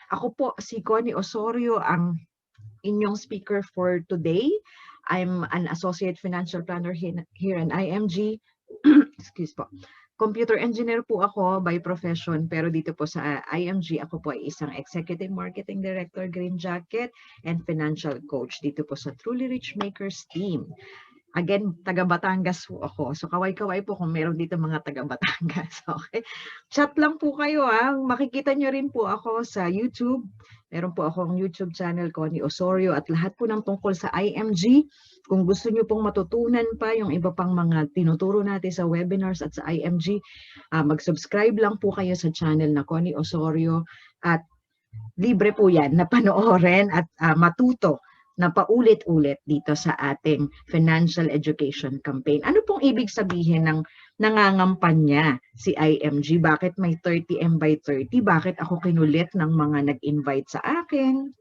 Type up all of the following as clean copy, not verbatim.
Ako po si Connie Osorio, ang inyong speaker for today. I'm an associate financial planner here in IMG. Excuse po. Computer engineer po ako by profession, pero dito po sa IMG ako po ay isang executive marketing director, Green Jacket, and financial coach dito po sa Truly Rich Makers team. Again, taga Batangas po ako. So kaway-kaway po kung meron dito mga taga Batangas. Okay? Chat lang po kayo ha. Makikita nyo rin po ako sa YouTube. Meron po akong YouTube channel, Connie Osorio, at lahat po ng tungkol sa IMG. Kung gusto nyo pong matutunan pa yung iba pang mga tinuturo natin sa webinars at sa IMG, mag-subscribe lang po kayo sa channel na Connie Osorio at libre po yan na panoorin at matuto na paulit-ulit dito sa ating financial education campaign. Ano pong ibig sabihin ng nangangampanya si IMG? Bakit may 30M by 30? Bakit ako kinulit ng mga nag-invite sa akin?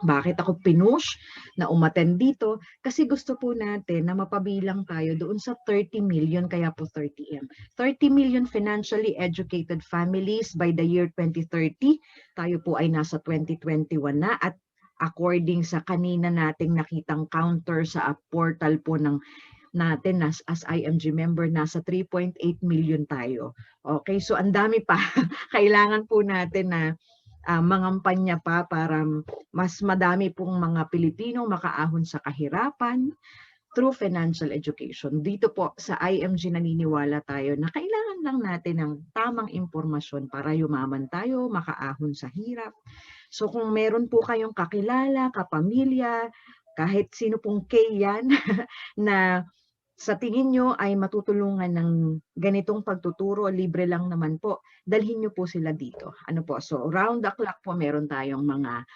Bakit ako pinush na umattend dito? Kasi gusto po natin na mapabilang tayo doon sa 30 million, kaya po 30M. 30 million financially educated families by the year 2030. Tayo po ay nasa 2021 na at according sa kanina nating nakitang counter sa portal po ng natin as IMG member, nasa 3.8 million tayo. Okay, so ang dami pa. Kailangan po natin na mangampanya pa para mas madami pong mga Pilipino makaahon sa kahirapan through financial education. Dito po sa IMG naniniwala tayo na kailangan lang natin ng tamang impormasyon para yumaman tayo, makaahon sa hirap. So kung meron po kayong kakilala, kapamilya, kahit sino pong K yan, na sa tingin nyo ay matutulungan ng ganitong pagtuturo, libre lang naman po, dalhin nyo po sila dito. Ano po? So round the clock po meron tayong mga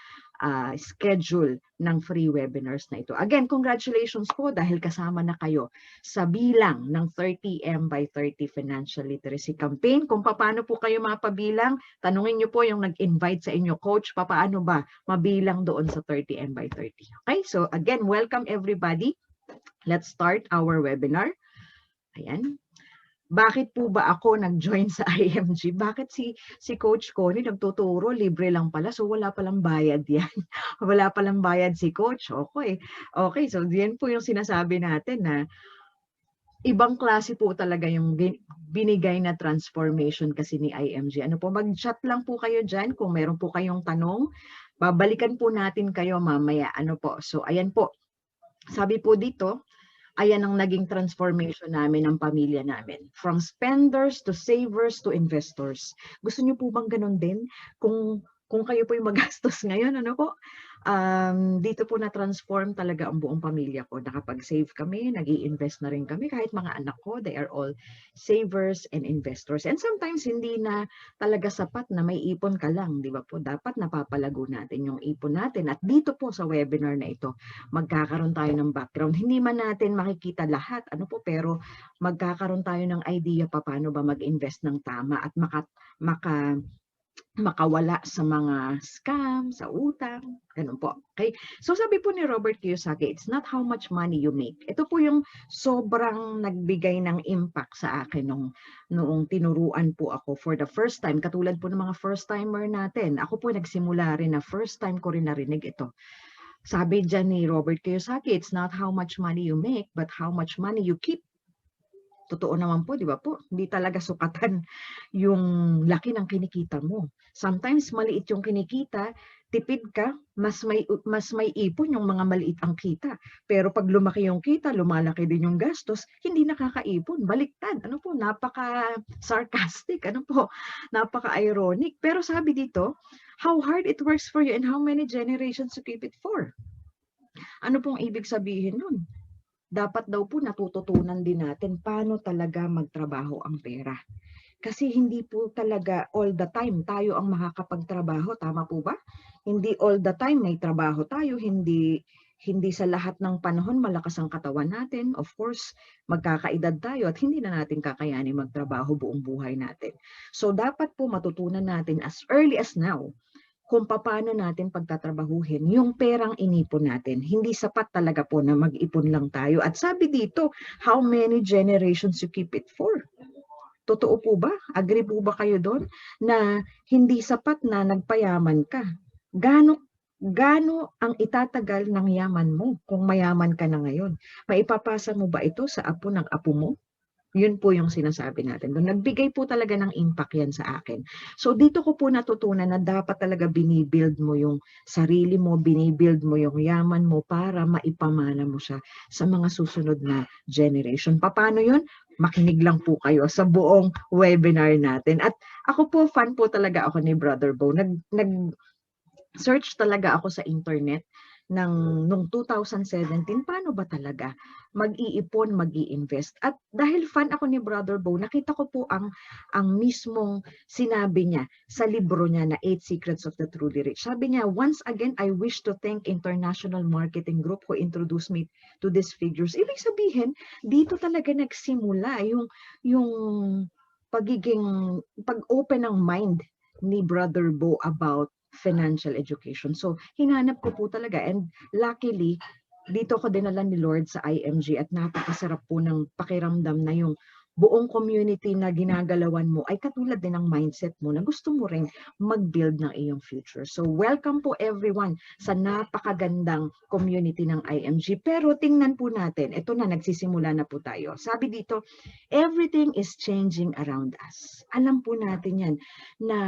schedule ng free webinars na ito. Again, congratulations po dahil kasama na kayo sa bilang ng 30M by 30 Financial Literacy Campaign. Kung paano po kayo mapabilang, tanungin nyo po yung nag-invite sa inyo, coach, paano ba mabilang doon sa 30M by 30. Okay, so again, welcome everybody. Let's start our webinar. Ayan. Bakit po ba ako nag-join sa IMG? Bakit si Coach Connie nagtuturo, libre lang pala, so wala palang bayad yan. Wala palang bayad si Coach. Okay. Okay, so yan po yung sinasabi natin na ibang klase po talaga yung binigay na transformation kasi ni IMG. Ano po, mag-chat lang po kayo dyan kung meron po kayong tanong. Babalikan po natin kayo mamaya. Ano po, so ayan po. Sabi po dito, ayan ang naging transformation namin ng pamilya namin. From spenders to savers to investors. Gusto niyo po bang ganun din? Kung kayo po yung magastos ngayon, ano po? Dito po na-transform talaga ang buong pamilya ko. Nakapag-save kami, nag-i-invest na rin kami. Kahit mga anak ko, they are all savers and investors. And sometimes hindi na talaga sapat na may ipon ka lang, di ba po? Dapat napapalago natin yung ipon natin. At dito po sa webinar na ito, magkakaroon tayo ng background. Hindi man natin makikita lahat, ano po, pero magkakaroon tayo ng idea pa paano ba mag-invest ng tama at makawala sa mga scam, sa utang, ganun po. Okay? So sabi po ni Robert Kiyosaki, it's not how much money you make. Ito po yung sobrang nagbigay ng impact sa akin noong tinuruan po ako for the first time. Katulad po ng mga first timer natin. Ako po nagsimula rin na first time ko rin narinig ito. Sabi dyan ni Robert Kiyosaki, it's not how much money you make, but how much money you keep. Totoo naman po, di ba po? Hindi talaga sukatan yung laki ng kinikita mo. Sometimes maliit yung kinikita, tipid ka, mas may ipon yung mga maliit ang kita. Pero pag lumaki yung kita, lumalaki din yung gastos, hindi nakakaipon. Baliktad. Ano po? Napaka-sarcastic. Ano po? Napaka-ironic. Pero sabi dito, how hard it works for you and how many generations you keep it for. Ano pong ibig sabihin nun? Dapat daw po natututunan din natin paano talaga magtrabaho ang pera. Kasi hindi po talaga all the time tayo ang makakapagtrabaho, tama po ba? Hindi all the time may trabaho tayo, hindi sa lahat ng panahon malakas ang katawan natin. Of course, magkakaedad tayo at hindi na natin kakayanin magtrabaho buong buhay natin. So dapat po matutunan natin as early as now kung paano natin pagtatrabahuhin yung perang inipon natin. Hindi sapat talaga po na mag-ipon lang tayo. At sabi dito, how many generations you keep it for? Totoo po ba? Agree po ba kayo doon na hindi sapat na nagpayaman ka? Gaano gaano ang itatagal ng yaman mo kung mayaman ka na ngayon? Maipapasa mo ba ito sa apo ng apo mo? Yun po yung sinasabi natin dun. Nagbigay po talaga ng impact yan sa akin. So dito ko po natutunan na dapat talaga binibuild mo yung sarili mo, binibuild mo yung yaman mo para maipamana mo siya sa mga susunod na generation. Paano yun? Makinig lang po kayo sa buong webinar natin. At ako po, fan po talaga ako ni Brother Bo. Search talaga ako sa internet nung 2017, paano ba talaga mag-iipon, mag-i-invest. At dahil fan ako ni Brother Bo, nakita ko po ang mismong sinabi niya sa libro niya na 8 Secrets of the Truly Rich. Sabi niya, once again, I wish to thank International Marketing Group who introduced me to these figures. Ibig sabihin, dito talaga nagsimula yung pag-open ng mind ni Brother Bo about financial education. So, hinanap ko po talaga, and luckily, dito ko dinala ni Lord sa IMG at napakasarap po ng pakiramdam na yung buong community na ginagalawan mo ay katulad din ng mindset mo na gusto mo ring mag-build ng iyong future. So, welcome po everyone sa napakagandang community ng IMG. Pero tingnan po natin, ito na, nagsisimula na po tayo. Sabi dito, everything is changing around us. Alam po natin yan na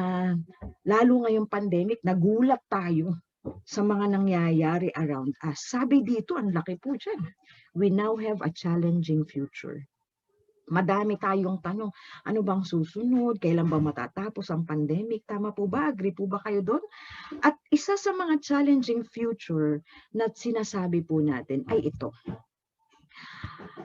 lalo ngayong pandemic, nagulat tayo sa mga nangyayari around us. Sabi dito, ang laki po dyan. We now have a challenging future. Madami tayong tanong, ano bang susunod? Kailan ba matatapos ang pandemic? Tama po ba? Agree po ba kayo doon? At isa sa mga challenging future na sinasabi po natin ay ito.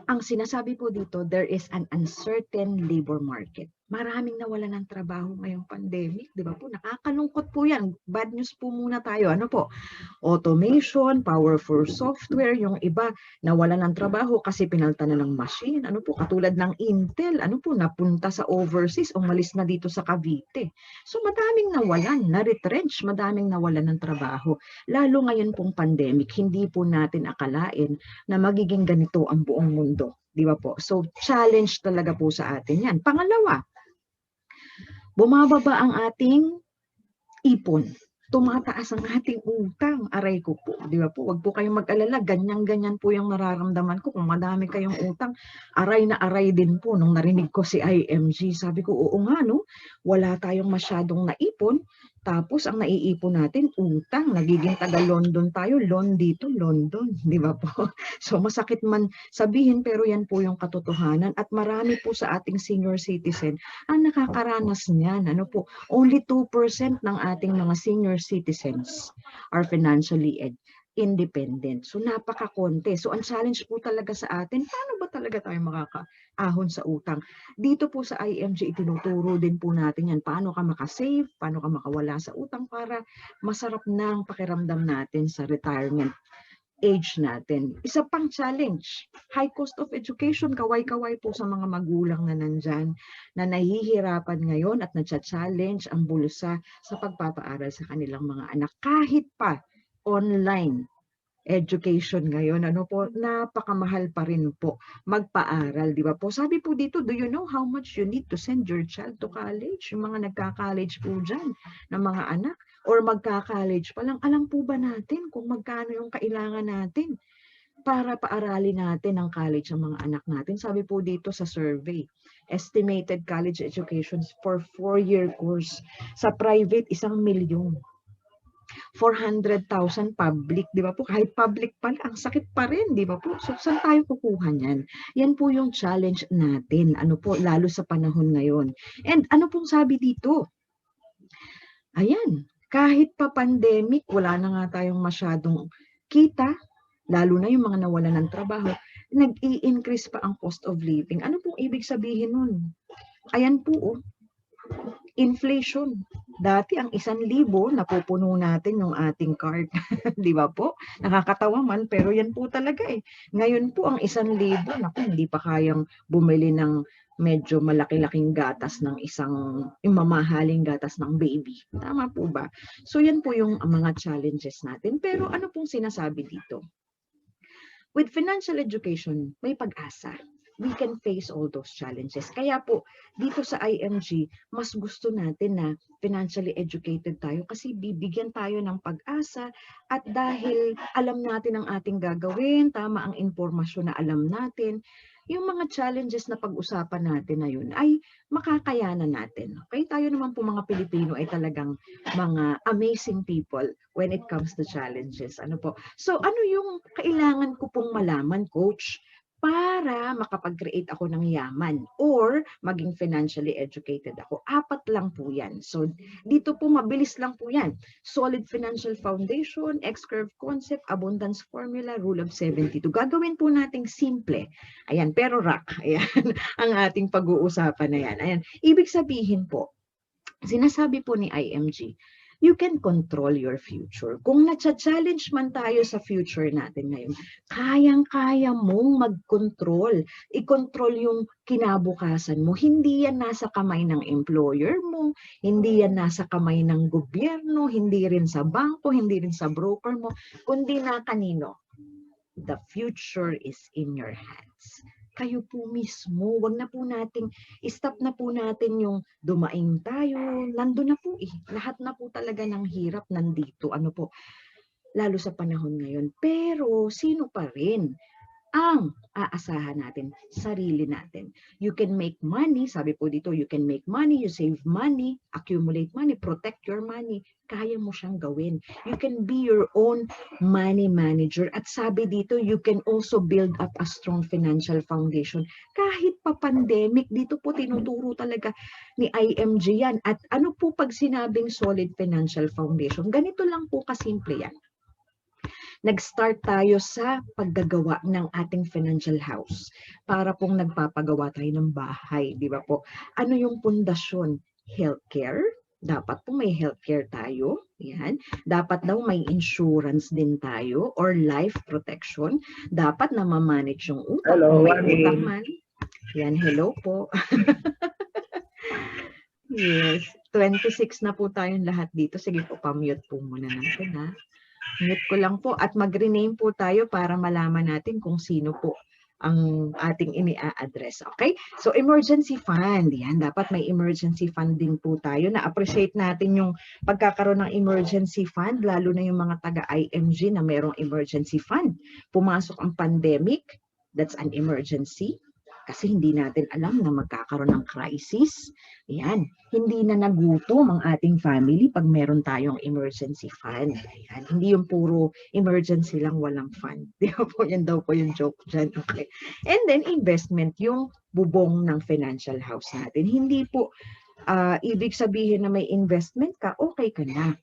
Ang sinasabi po dito, there is an uncertain labor market. Maraming nawalan ng trabaho ngayong pandemic, di ba po? Nakakalungkot po yan. Bad news po muna tayo. Ano po? Automation, powerful software, yung iba nawalan ng trabaho kasi pinalta na ng machine. Ano po? Katulad ng Intel, ano po? Napunta sa overseas, umalis na dito sa Cavite. So madaming nawalan, na-retrench, madaming nawalan ng trabaho. Lalo ngayon pong pandemic, hindi po natin akalain na magiging ganito ang buong mundo. Di ba po? So, challenge talaga po sa atin yan. Pangalawa, bumababa ang ating ipon. Tumataas ang ating utang. Aray ko po. Di ba po? Huwag po kayong mag-alala. Ganyan-ganyan po yung nararamdaman ko. Kung madami kayong utang, aray na aray din po. Nung narinig ko si IMG, sabi ko, oo nga no, wala tayong masyadong naipon. Tapos ang naiipon natin, utang. Nagiging taga-London tayo. Dito, London. Di ba po? So masakit man sabihin, pero yan po yung katotohanan. At marami po sa ating senior citizen ang nakakaranas niyan. Ano po? Only 2% ng ating mga senior citizens are financially independent. So napakakonti. So ang challenge po talaga sa atin, paano ba talaga tayo makakaahon sa utang? Dito po sa IMG, itinuturo din po natin yan. Paano ka makasave, paano ka makawala sa utang para masarap na ang pakiramdam natin sa retirement age natin. Isa pang challenge, high cost of education. Kaway-kaway po sa mga magulang na nandyan na nahihirapan ngayon at nagcha-challenge ang bulsa sa pagpapaaral sa kanilang mga anak. Kahit pa online education ngayon, ano po, napakamahal pa rin po magpaaral, di ba po? Sabi po dito, do you know how much you need to send your child to college? Yung mga nagka-college po dyan ng mga anak or magka-college pa lang, alam po ba natin kung magkano yung kailangan natin para paaralin natin ang college ang mga anak natin? Sabi po dito sa survey, estimated college education for 4-year course. Sa private, 1,000,000. 400,000 public, di ba po? Kahit public pa lang, sakit pa rin, di ba po? So, saan tayo kukuha niyan? Yan po yung challenge natin, ano po, lalo sa panahon ngayon. And ano pong sabi dito? Ayan, kahit pa pandemic, wala na nga tayong masyadong kita, lalo na yung mga nawalan ng trabaho, nag-i-increase pa ang cost of living. Ano pong ibig sabihin nun? Ayan po, oh. Inflation. Dati ang 1,000 napupuno natin yung ating card. Di ba po? Nakakatawa man, pero yan po talaga eh. Ngayon po ang 1,000, naku, hindi pa kayang bumili ng medyo malaki-laking gatas ng yung mamahaling gatas ng baby. Tama po ba? So yan po yung mga challenges natin. Pero ano pong sinasabi dito? With financial education, may pag-asa. we can face all those challenges. Kaya po, dito sa IMG, mas gusto natin na financially educated tayo kasi bibigyan tayo ng pag-asa at dahil alam natin ang ating gagawin, tama ang impormasyon na alam natin, yung mga challenges na pag-usapan natin na yun ay makakayanan natin. Okay? Tayo naman po mga Pilipino ay talagang mga amazing people when it comes to challenges. Ano po? So ano yung kailangan ko pong malaman, Coach, para makapag-create ako ng yaman or maging financially educated ako? 4 lang po yan. So dito po mabilis lang po yan. Solid financial foundation, X-curve concept, abundance formula, rule of 72. Gagawin po nating simple. Ayan, pero rock. Ayan, ang ating pag-uusapan na yan. Ayan, ibig sabihin po, sinasabi po ni IMG, you can control your future. Kung na-challenge man tayo sa future natin ngayon, kayang-kaya mong mag-control. I-control yung kinabukasan mo. Hindi yan nasa kamay ng employer mo, hindi yan nasa kamay ng gobyerno, hindi rin sa bangko, hindi rin sa broker mo, kundi na kanino? The future is in your hands. Kayo po mismo, wag na po nating, stop na po natin yung dumaing tayo, nandun na po lahat na po talaga ng hirap nandito, ano po, lalo sa panahon ngayon. Pero sino pa rin ang aasahan natin? Sarili natin. You can make money, sabi po dito, you can make money, you save money, accumulate money, protect your money. Kaya mo siyang gawin. You can be your own money manager. At sabi dito, you can also build up a strong financial foundation. Kahit pa pandemic, dito po tinuturo talaga ni IMG yan. At ano po pag sinabing solid financial foundation? Ganito lang po kasimple yan. Nag-start tayo sa paggagawa ng ating financial house para pong nagpapagawa tayo ng bahay, di ba po? Ano yung pundasyon? Healthcare. Dapat po may healthcare tayo. Yan. Dapat daw may insurance din tayo or life protection. Dapat na ma-manage yung utang. Hello, May utang man. Yan, hello po. Yes, 26 na po tayong lahat dito. Sige po, pa-mute po muna natin ha. Mute ko lang po at mag-rename po tayo para malaman natin kung sino po ang ating ini-address. Okay? So, emergency fund. Yan, dapat may emergency fund din po tayo. Na-appreciate natin yung pagkakaroon ng emergency fund, lalo na yung mga taga-IMG na merong emergency fund. Pumasok ang pandemic, that's an emergency. Kasi hindi natin alam na magkakaroon ng crisis. Ayan, hindi na nagutom ang ating family pag meron tayong emergency fund. Ayan, hindi yung puro emergency lang walang fund. Di ba po, yan daw po yung joke dyan. Okay. And then investment, yung bubong ng financial house natin. Hindi po ibig sabihin na may investment ka, okay ka na.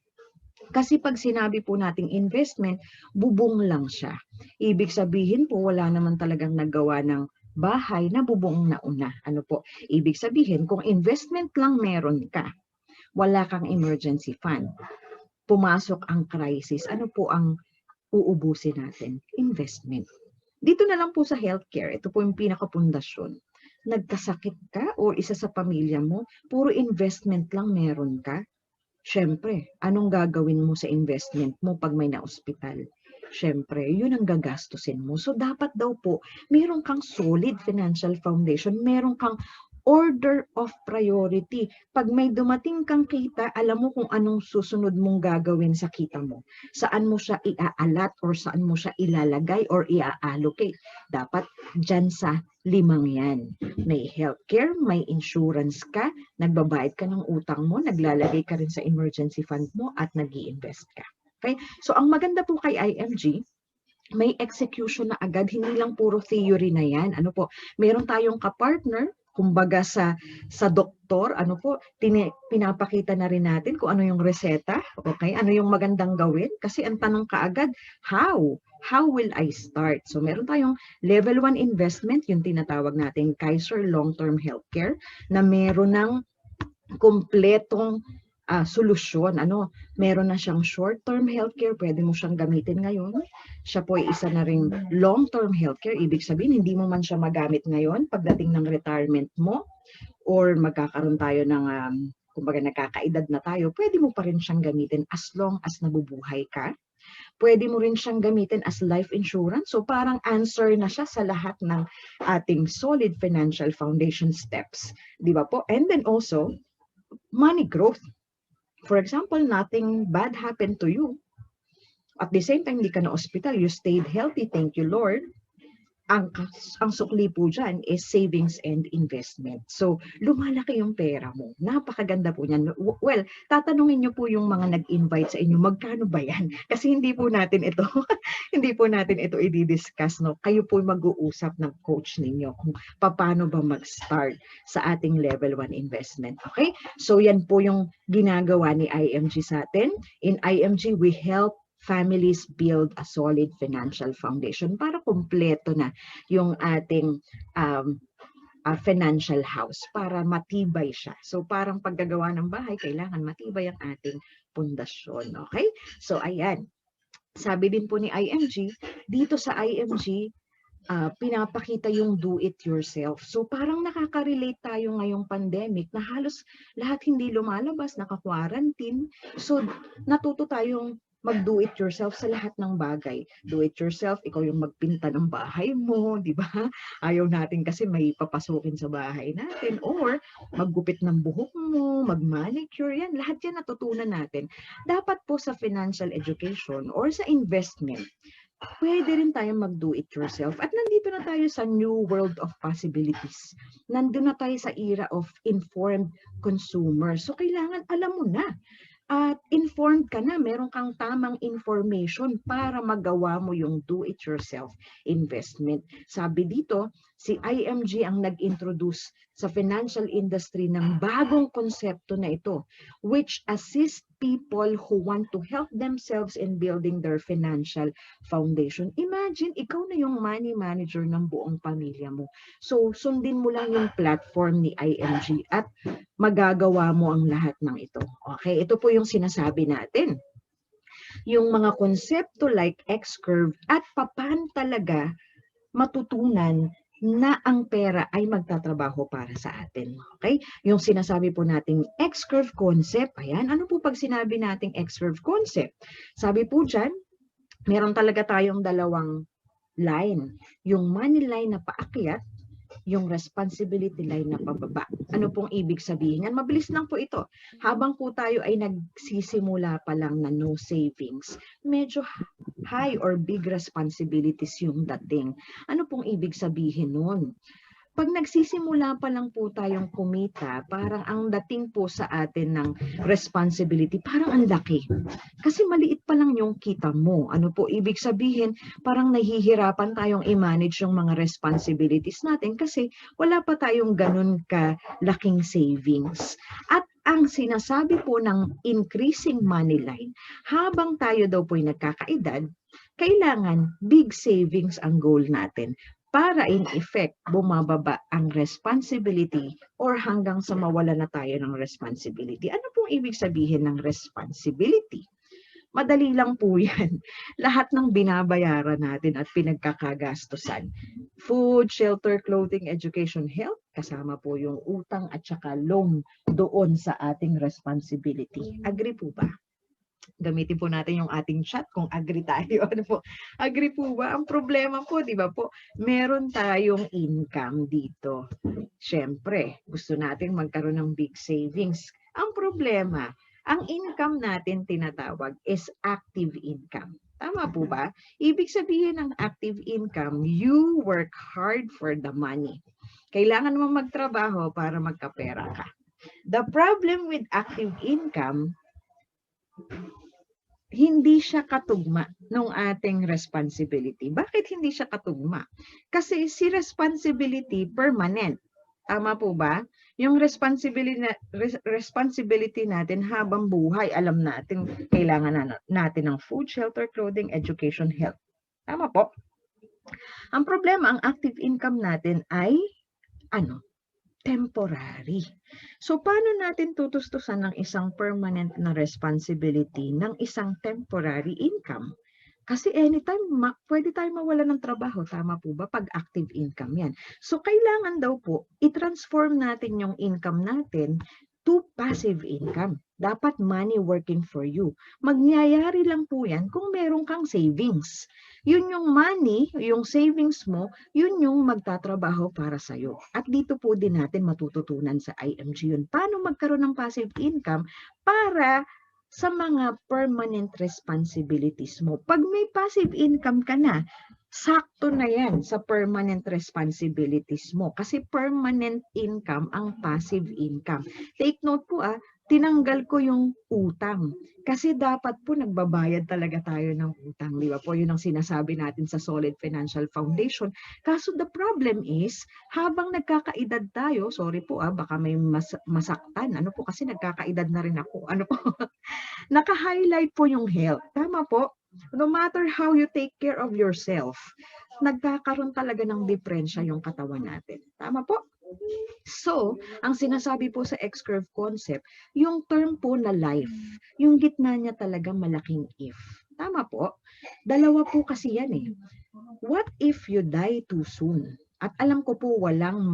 Kasi pag sinabi po nating investment, bubong lang siya. Ibig sabihin po, wala naman talagang nagawa ng bahay na bubong na una. Ano po? Ibig sabihin, kung investment lang meron ka, wala kang emergency fund, pumasok ang crisis, ano po ang uubusin natin? Investment. Dito na lang po sa healthcare, ito po yung pinakapundasyon. Nagkasakit ka o isa sa pamilya mo, puro investment lang meron ka, syempre, anong gagawin mo sa investment mo pag may na-ospital? Syempre, yun ang gagastusin mo. So, dapat daw po, meron kang solid financial foundation, meron kang order of priority. Pag may dumating kang kita, alam mo kung anong susunod mong gagawin sa kita mo. Saan mo siya i-aalat or saan mo siya ilalagay or i-allocate. Dapat dyan sa 5 yan. May healthcare, may insurance ka, nagbabayad ka ng utang mo, naglalagay ka rin sa emergency fund mo at nag-i-invest ka. Okay? So, ang maganda po kay IMG, may execution na agad, hindi lang puro theory na yan. Ano po, meron tayong kapartner, kumbaga sa doktor, ano po, pinapakita na rin natin kung ano yung reseta, okay? Ano yung magandang gawin? Kasi ang tanong kaagad, how? How will I start? So, meron tayong level 1 investment, yung tinatawag natin Kaiser Long-Term Healthcare, na meron ng kumpletong solusyon. Ano, meron na siyang short-term healthcare, pwede mo siyang gamitin ngayon. Siya po ay isa na ring long-term healthcare. Ibig sabihin, hindi mo man siya magamit ngayon pagdating ng retirement mo or magkakaroon tayo ng, kumbaga nakakaedad na tayo, pwede mo pa rin siyang gamitin as long as nabubuhay ka. Pwede mo rin siyang gamitin as life insurance. So parang answer na siya sa lahat ng ating solid financial foundation steps. Di ba po? And then also, money growth. For example, nothing bad happened to you. At the same time, hindi ka na hospital, you stayed healthy, thank you Lord. Ang sukli po dyan is savings and investment. So, lumalaki yung pera mo. Napakaganda po niyan. Well, tatanungin niyo po yung mga nag-invite sa inyo, magkano ba yan? Kasi hindi po natin ito, hindi po natin ito i-discuss. No? Kayo po mag-uusap ng coach ninyo kung paano ba mag-start sa ating level 1 investment. Okay? So, yan po yung ginagawa ni IMG sa atin. In IMG, we help families build a solid financial foundation para kumpleto na yung ating financial house, para matibay siya. So parang paggagawa ng bahay, kailangan matibay ang ating pundasyon. Okay? So ayan. Sabi din po ni IMG, dito sa IMG, pinapakita yung do it yourself. So parang nakaka-relate tayo ngayong pandemic na halos lahat hindi lumalabas, naka-quarantine. So natuto tayong mag-do it yourself sa lahat ng bagay. Do it yourself, ikaw yung magpinta ng bahay mo, di ba? Ayaw natin kasi may papasukin sa bahay natin. Or maggupit ng buhok mo, mag-manicure, yan. Lahat yan natutunan natin. Dapat po sa financial education or sa investment, pwede rin tayong mag-do it yourself. At nandito na tayo sa new world of possibilities. Nandun na tayo sa era of informed consumers. So kailangan alam mo na. At informed ka na, meron kang tamang information para magawa mo yung do-it-yourself investment. Sabi dito, si IMG ang nag-introduce sa financial industry ng bagong konsepto na ito, which assist people who want to help themselves in building their financial foundation. Imagine, ikaw na yung money manager ng buong pamilya mo. So, sundin mo lang yung platform ni IMG at magagawa mo ang lahat ng ito. Okay, ito po yung sinasabi natin. Yung mga konsepto like X-curve at paano talaga matutunan na ang pera ay magtatrabaho para sa atin. Okay? Yung sinasabi po nating X-curve concept, ayan, ano po pag sinabi nating X-curve concept? Sabi po dyan, meron talaga tayong dalawang line. Yung money line na paakyat, yung responsibility line na pababa. Ano pong ibig sabihin yan? Mabilis lang po ito. Habang po tayo ay nagsisimula pa lang na no savings, medyo high or big responsibilities yung dating. Ano pong ibig sabihin nun? Pag nagsisimula pa lang po tayong kumita, parang ang dating po sa atin ng responsibility, parang ang laki. Kasi maliit pa lang yung kita mo. Ano po ibig sabihin? Parang nahihirapan tayong i-manage yung mga responsibilities natin kasi wala pa tayong ganun kalaking savings. At ang sinasabi po ng increasing money line, habang tayo daw po'y nagkakaedad, kailangan big savings ang goal natin para in effect bumababa ang responsibility or hanggang sa mawala na tayo ng responsibility. Ano pong ibig sabihin ng responsibility? Madali lang po yan. Lahat ng binabayaran natin at pinagkakagastusan. Food, shelter, clothing, education, health, kasama po yung utang at saka loan doon sa ating responsibility. Agree po ba? Gamitin po natin yung ating chat kung agree tayo. Ano po? Agree po ba? Ang problema po, di ba po, meron tayong income dito. Siyempre, gusto natin magkaroon ng big savings. Ang problema, ang income natin tinatawag is active income. Tama po ba? Ibig sabihin ng active income, you work hard for the money. Kailangan mo magtrabaho para magkapera ka. The problem with active income, hindi siya katugma ng ating responsibility. Bakit hindi siya katugma? Kasi si responsibility permanent. Tama po ba? Yung responsibility natin habang buhay, alam natin, kailangan natin ng food, shelter, clothing, education, health. Tama po? Ang problema, ang active income natin ay temporary. So, paano natin tutustusan ng isang permanent na responsibility ng isang temporary income? Kasi anytime, pwede tayo mawala ng trabaho. Tama po ba? Pag active income yan. So, kailangan daw po, i-transform natin yung income natin to passive income. Dapat money working for you. Magyayari lang po yan kung meron kang savings. Yun yung money, yung savings mo, yun yung magtatrabaho para sa'yo. At dito po din natin matututunan sa IMG yun. Paano magkaroon ng passive income para sa mga permanent responsibilities mo. Pag may passive income ka na, sakto na yan sa permanent responsibilities mo. Kasi permanent income ang passive income. Take note po tinanggal ko yung utang. Kasi dapat po nagbabayad talaga tayo ng utang. Di ba po? Yun ang sinasabi natin sa Solid Financial Foundation. Kaso the problem is, habang nagkakaedad tayo, sorry po baka may masaktan. Ano po kasi nagkakaedad na rin ako. Ano po? Naka-highlight po yung health. Tama po? No matter how you take care of yourself, nagkakaroon talaga ng diferensya yung katawan natin. Tama po? So, ang sinasabi po sa X-curve concept, yung term po na life, yung gitna niya talaga malaking if. Tama po? Dalawa po kasi yan eh. What if you die too soon? At alam ko po walang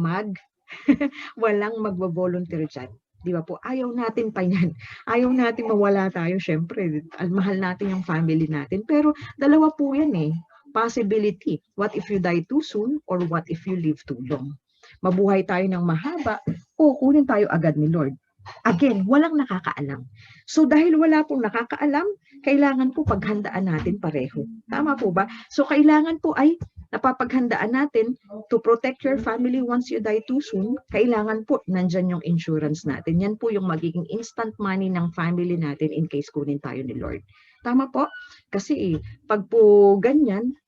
walang magbo-volunteer dyan. Di ba po? Ayaw natin pa yan. Ayaw natin mawala tayo. Siyempre, mahal natin yung family natin. Pero dalawa po yan eh. Possibility. What if you die too soon or what if you live too long? Mabuhay tayo ng mahaba o kunin tayo agad ni Lord. Again, walang nakakaalam. So dahil wala pong nakakaalam, kailangan po paghandaan natin pareho. Tama po ba? So kailangan po ay napapaghandaan natin to protect your family once you die too soon. Kailangan po nandyan yung insurance natin. Yan po yung magiging instant money ng family natin in case kunin tayo ni Lord. Tama po? Kasi pag po ganyan,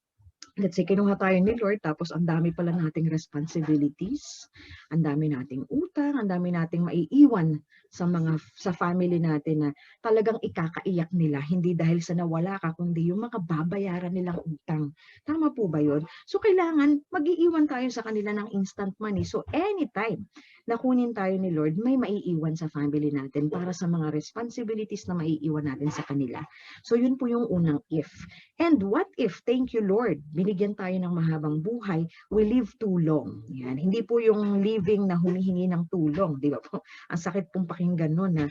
let's say, kinuha tayo ni Lord, tapos ang dami pala nating responsibilities, ang dami nating utang, ang dami nating maiiwan sa family natin na talagang ikakaiyak nila, hindi dahil sa nawala ka, kundi yung mga babayaran nilang utang. Tama po ba yun? So, kailangan mag-iiwan tayo sa kanila ng instant money. So, anytime na kunin tayo ni Lord, may maiiwan sa family natin para sa mga responsibilities na maiiwan natin sa kanila. So, yun po yung unang if. And what if, thank you Lord, binigyan tayo ng mahabang buhay, we live too long. Yan. Hindi po yung living na humihingi ng tulong. Di ba po? Ang sakit pong pakinggan nun na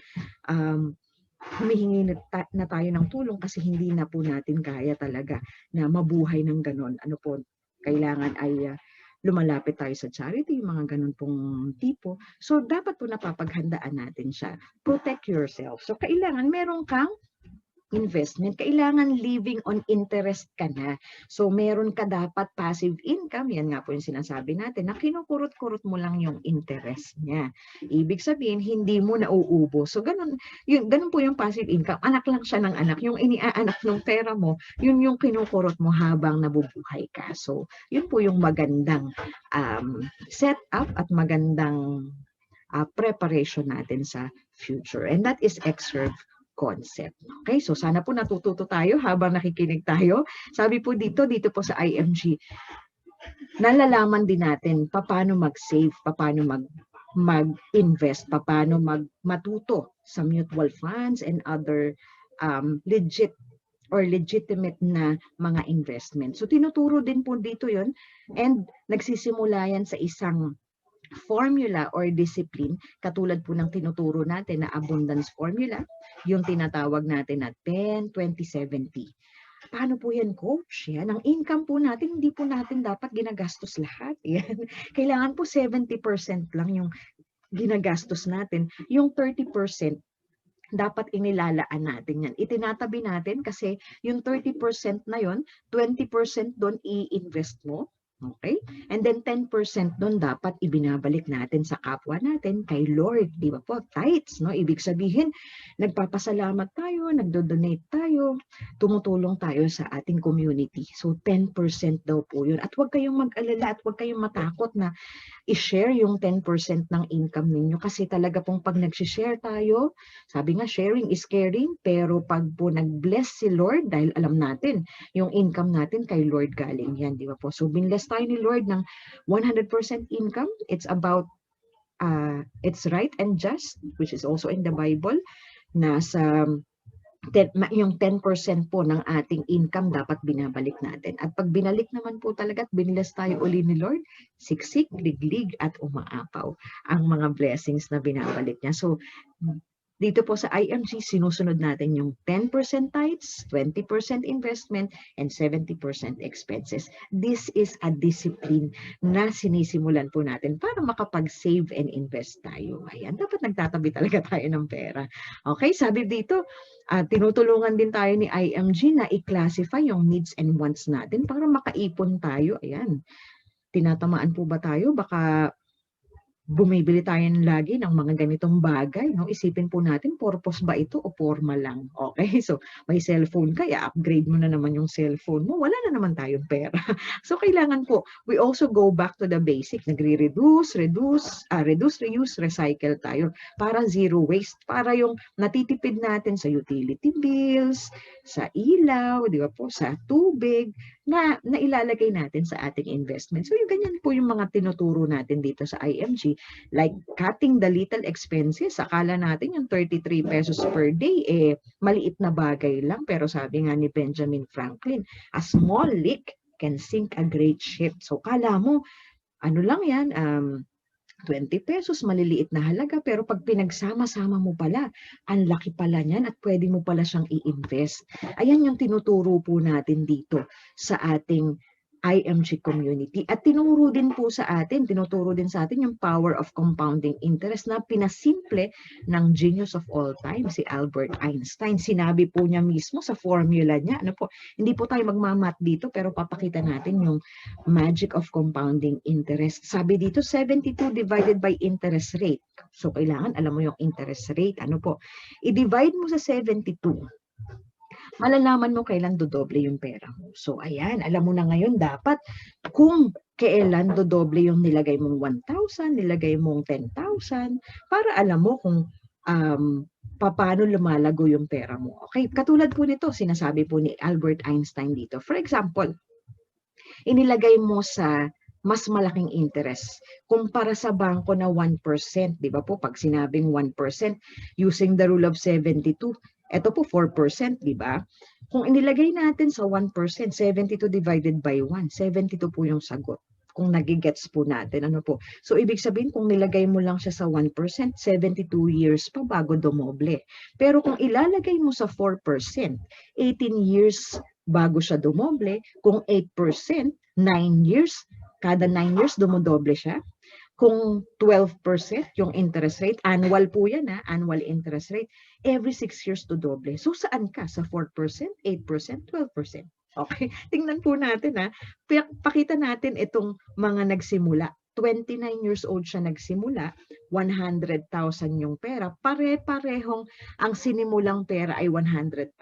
humihingi na tayo ng tulong kasi hindi na po natin kaya talaga na mabuhay ng ganon. Ano po, kailangan ay lumalapit tayo sa charity, mga ganun pong tipo. So, dapat po napapaghandaan natin siya. Protect yourself. So, kailangan meron kang investment, kailangan living on interest ka na. So, meron ka dapat passive income, yan nga po yung sinasabi natin, na kinukurot-kurot mo lang yung interest niya. Ibig sabihin, hindi mo nauubos. So, ganun po yung passive income. Anak lang siya ng anak. Yung iniaanak ng pera mo, yun yung kinukurot mo habang nabubuhay ka. So, yun po yung magandang setup at magandang preparation natin sa future. And that is X-curve concept. Okay, so sana po natututo tayo habang nakikinig tayo. Sabi po dito po sa IMG, nalalaman din natin paano mag-save, paano mag-invest, paano matuto sa mutual funds and other legitimate na mga investment. So tinuturo din po dito yon, and nagsisimula yan sa isang formula or discipline, katulad po ng tinuturo natin na abundance formula, yung tinatawag natin na 10-20-70. Paano po yan, coach? Yan, ang income po natin, hindi po natin dapat ginagastos lahat. Yan. Kailangan po 70% lang yung ginagastos natin. Yung 30%, dapat inilalaan natin yan. Itinatabi natin kasi yung 30% na yon, 20% doon i-invest mo. Okay? And then 10% doon dapat ibinabalik natin sa kapwa natin kay Lord. Di ba po? Tithes, no? Ibig sabihin, nagpapasalamat tayo, nagdo-donate tayo, tumutulong tayo sa ating community. So 10% daw po yun. At huwag kayong mag-alala at huwag kayong matakot na i-share yung 10% ng income ninyo kasi talaga pong pag nag-share tayo, sabi nga sharing is caring, pero pag po nag-bless si Lord, dahil alam natin, yung income natin kay Lord galing yan, di ba po? So binless tayo ni Lord ng 100% income. It's about, it's right and just, which is also in the Bible, na sa yung 10% po ng ating income dapat binabalik natin. At pag binalik naman po talaga at binilas tayo uli ni Lord, siksik, liglig at umaapaw ang mga blessings na binabalik niya. So, dito po sa IMG, sinusunod natin yung 10% tithes, 20% investment, and 70% expenses. This is a discipline na sinisimulan po natin para makapag-save and invest tayo. Ayan, dapat nagtatabi talaga tayo ng pera. Okay, sabi dito, tinutulungan din tayo ni IMG na i-classify yung needs and wants natin para makaipon tayo. Ayan, tinatamaan po ba tayo? Baka bumibili tayo lagi ng mga ganitong bagay, no? Isipin po natin, purpose ba ito o forma lang? Okay, so may cellphone ka, upgrade mo na naman yung cellphone mo, wala na naman tayong pera. So kailangan po, we also go back to the basic, reduce, reuse, recycle tayo para zero waste, para yung natitipid natin sa utility bills, sa ilaw, di ba po, sa tubig, na ilalagay natin sa ating investment. So yung ganyan po yung mga tinuturo natin dito sa IMG, like cutting the little expenses. Akala natin yung 33 pesos per day, maliit na bagay lang. Pero sabi nga ni Benjamin Franklin, a small leak can sink a great ship. So kala mo, ano lang yan, 20 pesos, maliliit na halaga, pero pag pinagsama-sama mo pala, ang laki pala niyan at pwede mo pala siyang i-invest. Ayan yung tinuturo po natin dito sa ating IMG community. At tinuturo din sa atin yung power of compounding interest na pinasimple ng genius of all time, si Albert Einstein. Sinabi po niya mismo sa formula niya, hindi po tayo magmamat dito, pero papakita natin yung magic of compounding interest. Sabi dito, 72 divided by interest rate. So, kailangan alam mo yung interest rate. I-divide mo sa 72. Malalaman mo kailan dodoble yung pera mo. So, ayan, alam mo na ngayon dapat kung kailan dodoble yung nilagay mong 1,000, nilagay mong 10,000, para alam mo kung paano lumalago yung pera mo. Okay, katulad po nito, sinasabi po ni Albert Einstein dito. For example, inilagay mo sa mas malaking interest kumpara sa bangko na 1%, di ba po? Pag sinabing 1%, using the rule of 72, ito po 4%, di ba? Kung inilagay natin sa 1%, 72 divided by 1, 72 po yung sagot. Kung nagigets po natin, So, ibig sabihin, kung nilagay mo lang siya sa 1%, 72 years pa bago dumoble. Pero kung ilalagay mo sa 4%, 18 years bago siya dumoble. Kung 8%, 9 years, kada 9 years dumodoble siya. Kung 12% yung interest rate, annual po yan, annual interest rate, every 6 years to doble. So saan ka? Sa 4%, 8%, 12%. Okay, tingnan po natin, pakita natin itong mga nagsimula. 29 years old siya nagsimula, 100,000 yung pera, pare-parehong ang sinimulang pera ay 100,000,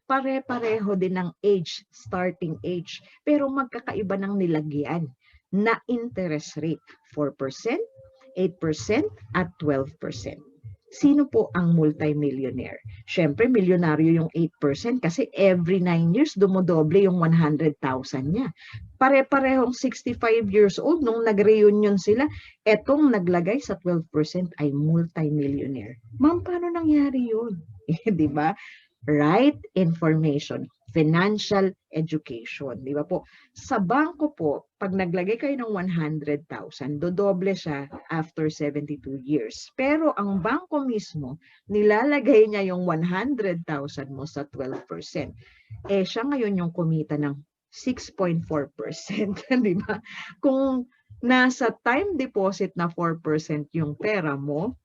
pare-pareho din ng age, starting age, pero magkakaiba ng nilagyan na interest rate, 4%, 8%, at 12%. Sino po ang multimillionaire? Siyempre, milyonaryo yung 8% kasi every 9 years dumodoble yung 100,000 niya. Pare-parehong 65 years old nung nag-reunion sila, etong naglagay sa 12% ay multimillionaire. Ma'am, paano nangyari yun? Di ba? Right information, financial education, di ba po? Sa bangko po, pag naglagay kayo ng 100,000, dodoble siya after 72 years. Pero ang bangko mismo, nilalagay niya yung 100,000 mo sa 12%. Siya ngayon yung kumita ng 6.4%, di ba? Kung nasa time deposit na 4% yung pera mo,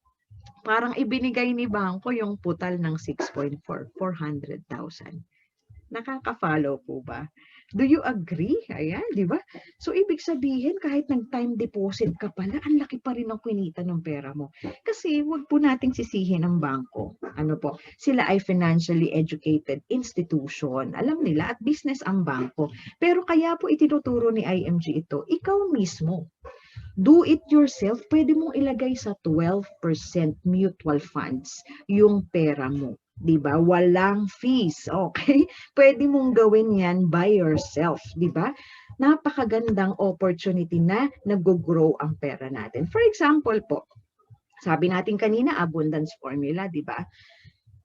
parang ibinigay ni bangko yung putal ng 6.4, 400,000. Nakaka-follow po ba? Do you agree? Ayan, di ba? So, ibig sabihin, kahit nag-time deposit ka pala, ang laki pa rin ang kinita ng pera mo. Kasi, wag po nating sisihin ang bangko. Sila ay financially educated institution. Alam nila, at business ang bangko. Pero kaya po itinuturo ni IMG ito, ikaw mismo. Do it yourself, pwede mong ilagay sa 12% mutual funds yung pera mo. Diba? Walang fees, okay? Pwede mong gawin yan by yourself, diba? Napakagandang opportunity na nag-grow ang pera natin. For example po, sabi natin kanina, abundance formula, diba?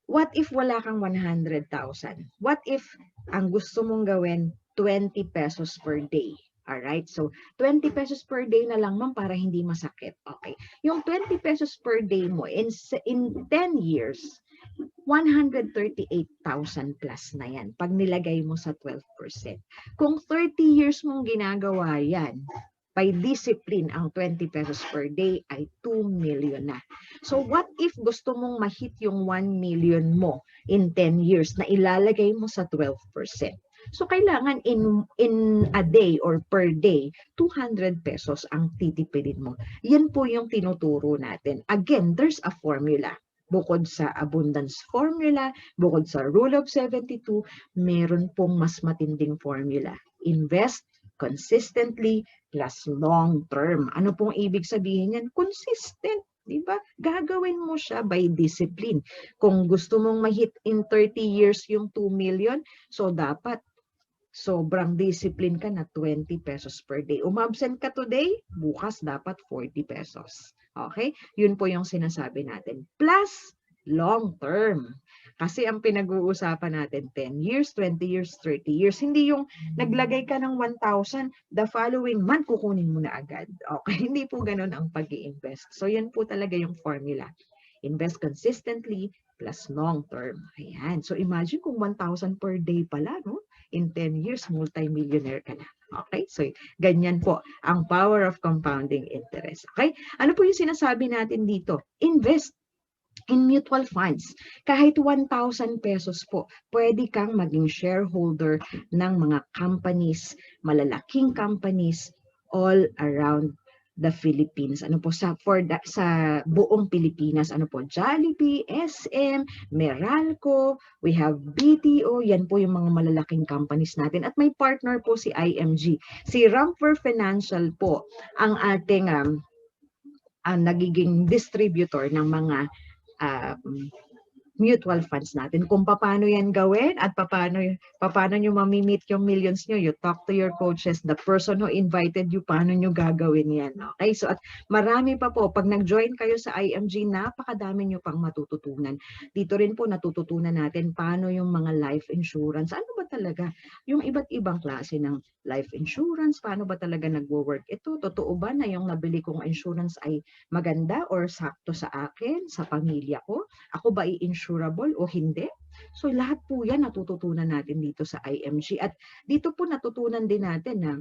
What if wala kang 100,000? What if ang gusto mong gawin 20 pesos per day? Alright, so 20 pesos per day na lang ma'am para hindi masakit. Okay. Yung 20 pesos per day mo in 10 years, 138,000 plus na yan pag nilagay mo sa 12%. Kung 30 years mong ginagawa yan, by discipline, ang 20 pesos per day ay 2 million na. So what if gusto mong ma-hit yung 1 million mo in 10 years na ilalagay mo sa 12%? So kailangan in a day or per day, 200 pesos ang titipidin mo. Yan po yung tinuturo natin. Again, there's a formula. Bukod sa abundance formula, bukod sa rule of 72, meron pong mas matinding formula. Invest consistently plus long term. Ano pong ibig sabihin yan? Consistent. Diba? Gagawin mo siya by discipline. Kung gusto mong ma-hit in 30 years yung 2 million, so dapat sobrang discipline ka na 20 pesos per day. Umabsent ka today, bukas dapat 40 pesos. Okay? Yun po yung sinasabi natin. Plus, long term. Kasi ang pinag-uusapan natin, 10 years, 20 years, 30 years. Hindi yung naglagay ka ng 1,000, the following month, kukunin mo na agad. Okay? Hindi po ganun ang pag-i-invest. So, yan po talaga yung formula. Invest consistently plus long term. Ayan. So, imagine kung 1,000 per day pala, no? In 10 years, multi-millionaire ka na. Okay? So, ganyan po ang power of compounding interest. Okay? Ano po yung sinasabi natin dito? Invest in mutual funds. Kahit 1,000 pesos po, pwede kang maging shareholder ng mga companies, malalaking companies all around the Philippines. Ano po sa buong Pilipinas, ano po, Jollibee, SM, Meralco, we have BTO, yan po yung mga malalaking companies natin. At may partner po si IMG. Si Ramper Financial po ang ating nagiging distributor ng mga mutual funds natin. Kung paano yan gawin at paano nyo mamimit yung millions nyo, you talk to your coaches, the person who invited you, paano nyo gagawin yan. Okay? So at marami pa po, pag nag-join kayo sa IMG, napakadami nyo pang matututunan. Dito rin po natututunan natin paano yung mga life insurance. Ano ba talaga? Yung iba't ibang klase ng life insurance, paano ba talaga nagwo-work ito? Totoo ba na yung nabili kong insurance ay maganda or sakto sa akin, sa pamilya ko? Ako ba i-insurable o hindi? So lahat po yan natututunan natin dito sa IMG. At dito po natutunan din natin na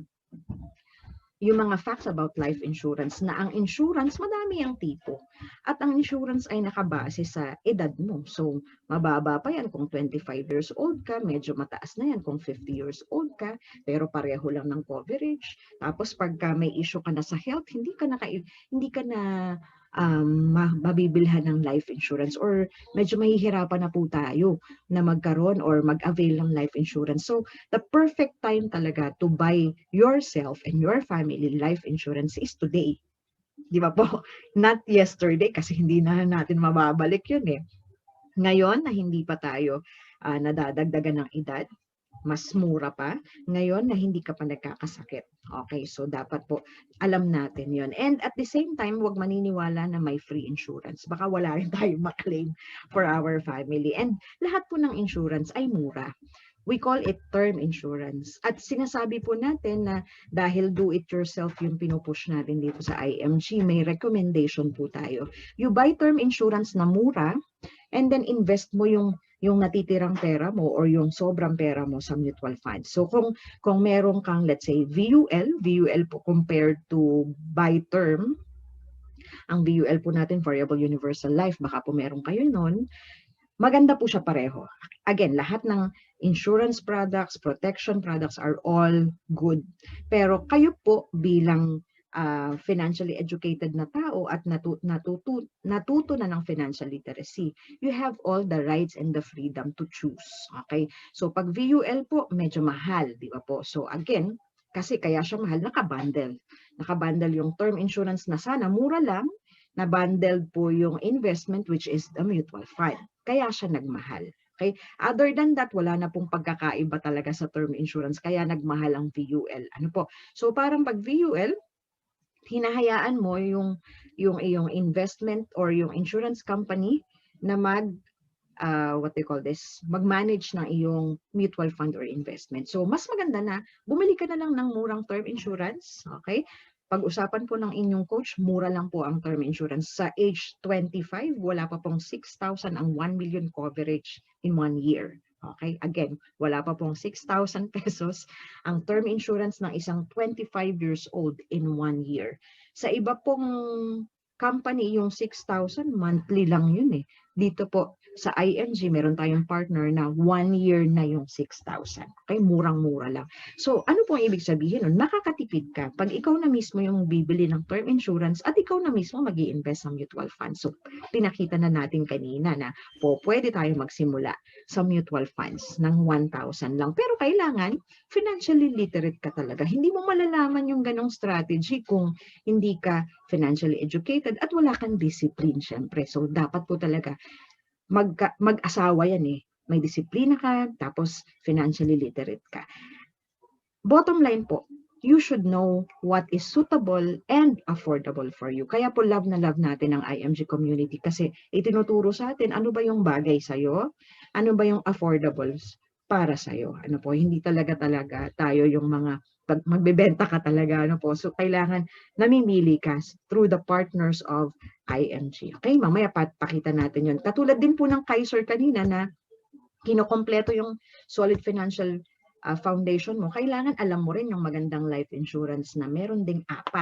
yung mga facts about life insurance na ang insurance, madami ang tipo. At ang insurance ay nakabase sa edad mo. So, mababa pa yan kung 25 years old ka, medyo mataas na yan kung 50 years old ka, pero pareho lang ng coverage. Tapos pagka may issue ka na sa health, hindi ka na mabibilhan ng life insurance or medyo mahihirapan na po tayo na magkaroon or mag-avail ng life insurance. So, the perfect time talaga to buy yourself and your family life insurance is today. Di ba po? Not yesterday kasi hindi na natin mababalik yun eh. Ngayon na hindi pa tayo nadadagdagan ng edad, mas mura pa, ngayon na hindi ka pa nagkakasakit. Okay, so dapat po alam natin yon. And at the same time, huwag maniniwala na may free insurance. Baka wala rin tayong maklaim for our family. And lahat po ng insurance ay mura. We call it term insurance. At sinasabi po natin na dahil do-it-yourself yung pinupush natin dito sa IMG, may recommendation po tayo. You buy term insurance na mura, and then invest mo yung natitirang pera mo or yung sobrang pera mo sa mutual funds. So kung meron kang, let's say, VUL po compared to buy term, ang VUL po natin, Variable Universal Life, baka po meron kayo nun, maganda po siya pareho. Again, lahat ng insurance products, protection products are all good. Pero kayo po bilang financially educated na tao at natuto na ng financial literacy, you have all the rights and the freedom to choose. Okay? So pag VUL po, medyo mahal, di ba po? So again, kasi kaya siya mahal, nakabundle. Nakabundle yung term insurance na sana mura lang, na-bundled po yung investment which is the mutual fund. Kaya siya nagmahal. Okay? Other than that, wala na pong pagkakaiba talaga sa term insurance, kaya nagmahal ang VUL. Ano po? So parang pag VUL, hinahayaan mo yung iyong investment or yung insurance company na what they call this, mag-manage ng iyong mutual fund or investment. So, mas maganda na bumili ka na lang ng murang term insurance, okay? Pag-usapan po ng inyong coach, mura lang po ang term insurance. Sa age 25, wala pa pong 6,000 ang 1 million coverage in 1 year. Okay? Again, wala pa pong 6,000 pesos ang term insurance ng isang 25 years old in 1 year. Sa iba pong company, yung 6,000, monthly lang yun eh. Dito po, sa IMG, meron tayong partner na 1 year na yung 6,000. Okay, murang-mura lang. So, ano po ang ibig sabihin nun? Makakatipid ka pag ikaw na mismo yung bibili ng term insurance at ikaw na mismo mag-i-invest sa mutual fund. So, pinakita na natin kanina na pwede tayo magsimula sa mutual funds ng 1,000 lang. Pero kailangan, financially literate ka talaga. Hindi mo malalaman yung ganong strategy kung hindi ka financially educated at wala kang discipline, syempre. So, dapat po talaga mag-asawa yan eh. May disiplina ka, tapos financially literate ka. Bottom line po, you should know what is suitable and affordable for you. Kaya po love na love natin ang IMG community kasi itinuturo sa atin ano ba yung bagay sa'yo, ano ba yung affordables para sa'yo. Ano po, hindi talaga tayo yung mga magbebenta ka talaga. Ano po, so kailangan namimili ka through the partners of IMG. Okay, mamaya pakita natin yun. Katulad din po ng Kaiser kanina na kinokompleto yung solid financial foundation mo, kailangan alam mo rin yung magandang life insurance na meron ding 4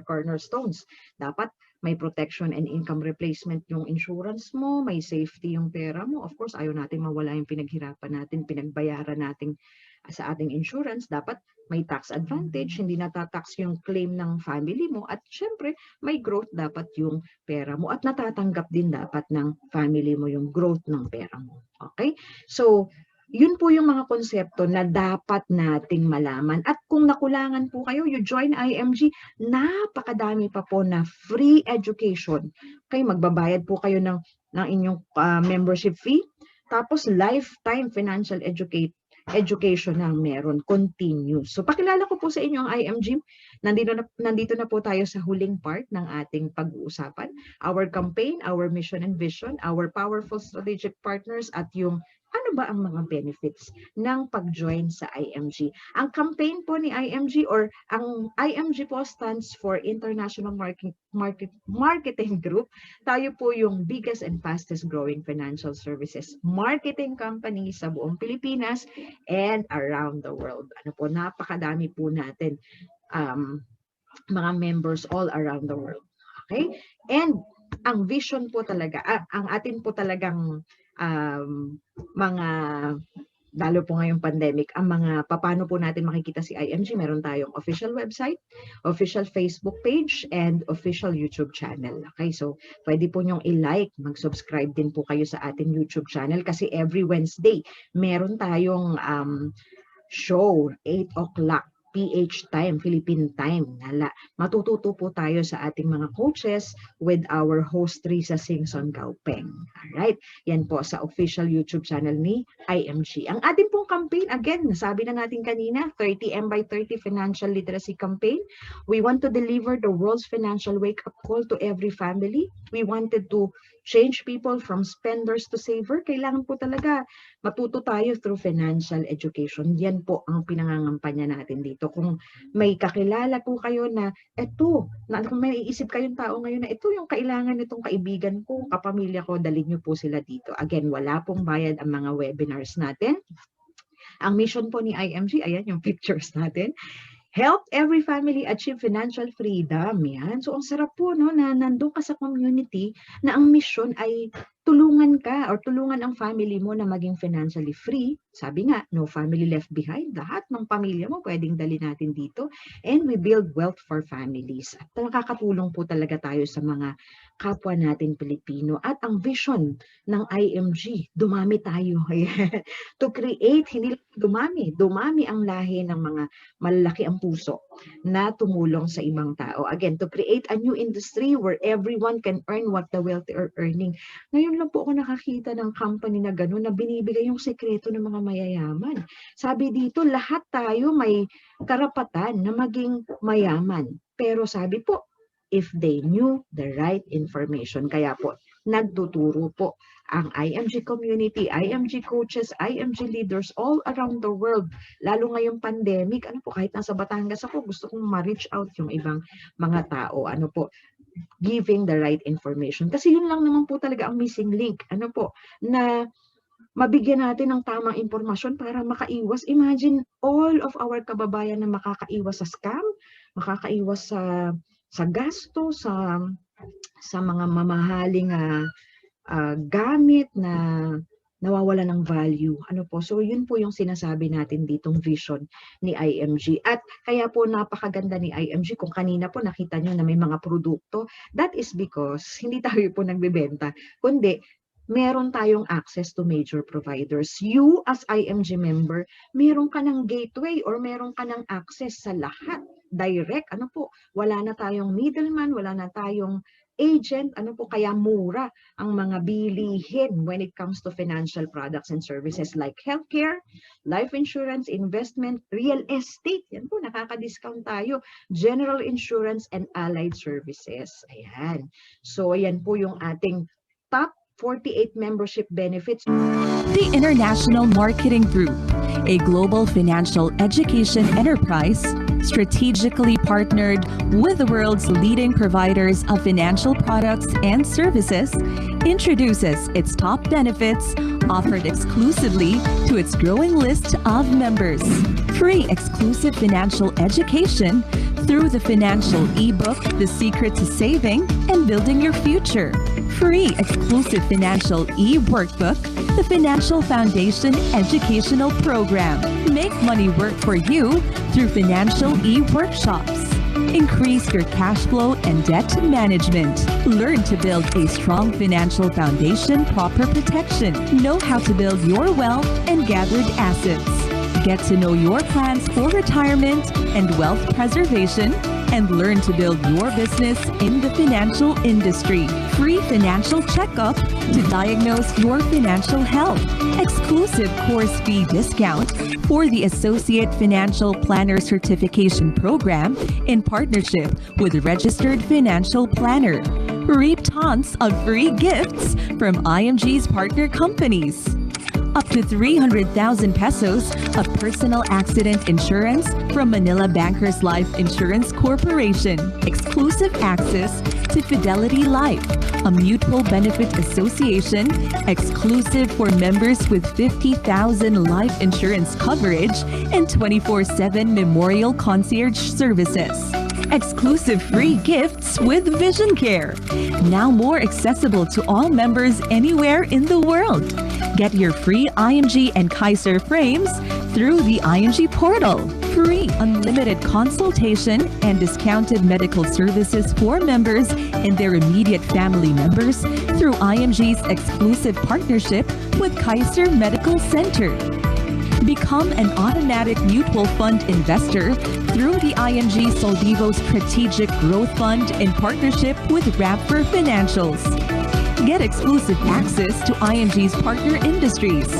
cornerstones. Dapat may protection and income replacement yung insurance mo, may safety yung pera mo. Of course, ayaw natin mawala yung pinaghirapan natin, pinagbayaran natin sa ating insurance. Dapat may tax advantage, hindi natatax yung claim ng family mo. At syempre, may growth dapat yung pera mo. At natatanggap din dapat ng family mo yung growth ng pera mo. Okay? So, yun po yung mga konsepto na dapat nating malaman. At kung nakulangan po kayo, you join IMG, napakadami pa po na free education. Okay, magbabayad po kayo ng inyong membership fee. Tapos lifetime financial education na meron, continuous. So pakilala ko po sa inyo ang IMG. Nandito na po tayo sa huling part ng ating pag-uusapan. Our campaign, our mission and vision, our powerful strategic partners at yung ano ba ang mga benefits ng pag-join sa IMG. Ang campaign po ni IMG or ang IMG po stands for International Marketing Group. Tayo po yung biggest and fastest growing financial services marketing company sa buong Pilipinas and around the world. Ano po, napakadami po natin mga members all around the world. Okay? And ang vision po talaga, ang atin po talagang mga, lalo po ngayong pandemic, ang mga paano po natin makikita si IMG, meron tayong official website, official Facebook page, and official YouTube channel. Okay, so pwede po nyong i-like, mag-subscribe din po kayo sa ating YouTube channel kasi every Wednesday, meron tayong show, 8 o'clock. PH time, Philippine time. Matututo po tayo sa ating mga coaches with our host Risa Singson Gaupeng. Alright, yan po sa official YouTube channel ni IMG. Ang ating pong campaign, again, nasabi na natin kanina, 30M by 30 Financial Literacy Campaign. We want to deliver the world's financial wake-up call to every family. We wanted to change people from spenders to saver. Kailangan po talaga matuto tayo through financial education. Yan po ang pinangangampanya natin dito. Kung may kakilala po kayo na kung may iisip kayong tao ngayon na ito yung kailangan nitong kaibigan ko, kapamilya ko, dalhin niyo po sila dito. Again, wala pong bayad ang mga webinars natin. Ang mission po ni IMG, ayan yung pictures natin. Help every family achieve financial freedom. Yan. So, ang sarap po no, na nandun ka sa community na ang mission ay tulungan ka or tulungan ang family mo na maging financially free. Sabi nga, no family left behind. Lahat ng pamilya mo pwedeng dali natin dito. And we build wealth for families. At nakakatulong po talaga tayo sa mga kapwa natin Pilipino. At ang vision ng IMG, dumami tayo. To create, hindi dumami ang lahi ng mga malalaki ang puso na tumulong sa ibang tao. Again, to create a new industry where everyone can earn what the wealthy are earning. Ngayon lang po ako nakakita ng company na gano'n na binibigay yung sekreto ng mga mayayaman. Sabi dito, lahat tayo may karapatan na maging mayaman. Pero sabi po, if they knew the right information. Kaya po, nagtuturo po ang IMG community, IMG coaches, IMG leaders all around the world, lalo ngayong pandemic, ano po, kahit nasa Batangas ako, gusto kong ma-reach out yung ibang mga tao, ano po, giving the right information. Kasi yun lang naman po talaga ang missing link, ano po, na mabigyan natin ng tamang impormasyon para makaiwas. Imagine all of our kababayan na makakaiwas sa scam, makakaiwas sa gasto, sa mga mamahaling gamit na nawawala ng value. Ano po? So yun po yung sinasabi natin ditong vision ni IMG. At kaya po napakaganda ni IMG kung kanina po nakita nyo na may mga produkto. That is because hindi tayo po nagbebenta, kundi meron tayong access to major providers. You as IMG member, meron ka ng gateway or meron ka ng access sa lahat. Direct, ano po, wala na tayong middleman, wala na tayong agent, ano po, kaya mura ang mga bilihin when it comes to financial products and services like healthcare, life insurance, investment, real estate. Yan po, nakaka-discount tayo. General insurance and allied services. Ayan. So, ayan po yung ating top 48 membership benefits. The International Marketing Group, a global financial education enterprise, strategically partnered with the world's leading providers of financial products and services, introduces its top benefits offered exclusively to its growing list of members. Free exclusive financial education through the financial ebook, The Secret to Saving and Building Your Future. Free exclusive financial e-workbook, the Financial Foundation Educational Program. Make money work for you through financial e-workshops. Increase your cash flow and debt management. Learn to build a strong financial foundation, proper protection. Know how to build your wealth and gathered assets. Get to know your plans for retirement and wealth preservation, and learn to build your business in the financial industry. Free financial checkup to diagnose your financial health. Exclusive course fee discount for the Associate Financial Planner Certification Program in partnership with Registered Financial Planner. Reap tons of free gifts from IMG's partner companies. Up to 300,000 pesos of personal accident insurance from Manila Bankers Life Insurance Corporation. Exclusive access to Fidelity Life, a mutual benefit association exclusive for members with 50,000 life insurance coverage and 24/7 memorial concierge services. Exclusive free gifts with Vision Care, now more accessible to all members anywhere in the world. Get your free IMG and Kaiser frames through the IMG portal. Free unlimited consultation and discounted medical services for members and their immediate family members through IMG's exclusive partnership with Kaiser Medical Center. Become an automatic mutual fund investor through the IMG Soldivo Strategic Growth Fund in partnership with Rapper Financials. Get exclusive access to IMG's partner industries.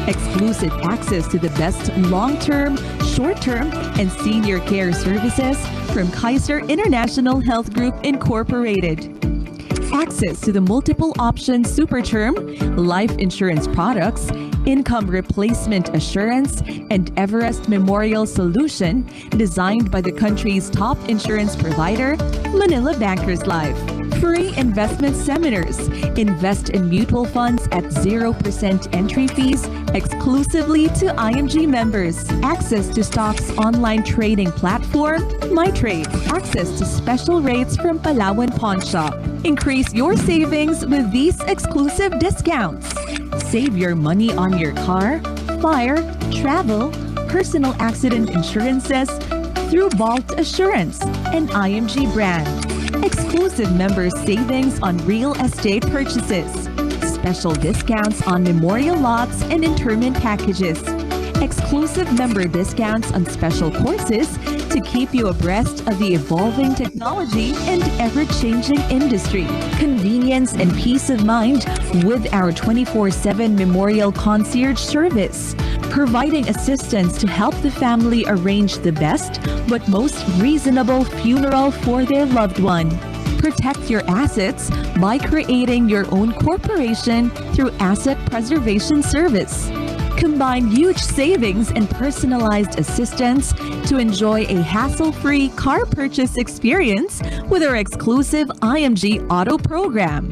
Exclusive access to the best long-term, short-term, and senior care services from Kaiser International Health Group Incorporated. Access to the multiple option super term, life insurance products, income replacement assurance, and Everest Memorial Solution designed by the country's top insurance provider, Manila Bankers Life. Free investment seminars. Invest in mutual funds at 0% entry fees exclusively to IMG members. Access to stocks online trading platform, MyTrade. Access to special rates from Palawan Pawn Shop. Increase your savings with these exclusive discounts. Save your money on your car, fire, travel, personal accident insurances through Vault Assurance and IMG brand. Exclusive member savings on real estate purchases. Special discounts on memorial lots and interment packages. Exclusive member discounts on special courses to keep you abreast of the evolving technology and ever-changing industry. Convenience and peace of mind with our 24/7 memorial concierge service, providing assistance to help the family arrange the best but most reasonable funeral for their loved one. Protect your assets by creating your own corporation through Asset Preservation Service. Combine huge savings and personalized assistance to enjoy a hassle-free car purchase experience with our exclusive IMG Auto program.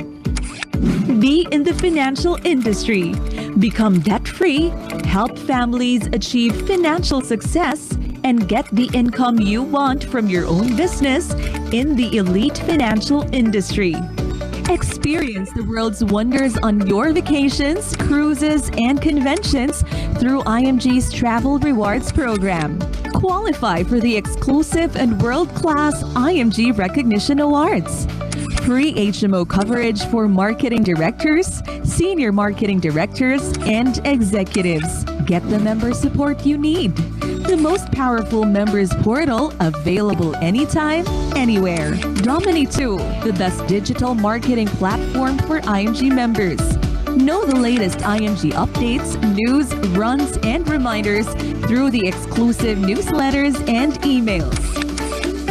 Be in the financial industry. Become debt-free, help families achieve financial success, and get the income you want from your own business in the elite financial industry. Experience the world's wonders on your vacations, cruises, and conventions through IMG's Travel Rewards program. Qualify for the exclusive and world-class IMG Recognition Awards. Free HMO coverage for marketing directors, senior marketing directors, and executives. Get the member support you need. The most powerful members portal available anytime, anywhere. Domini2, the best digital marketing platform for IMG members. Know the latest IMG updates, news, runs, and reminders through the exclusive newsletters and emails.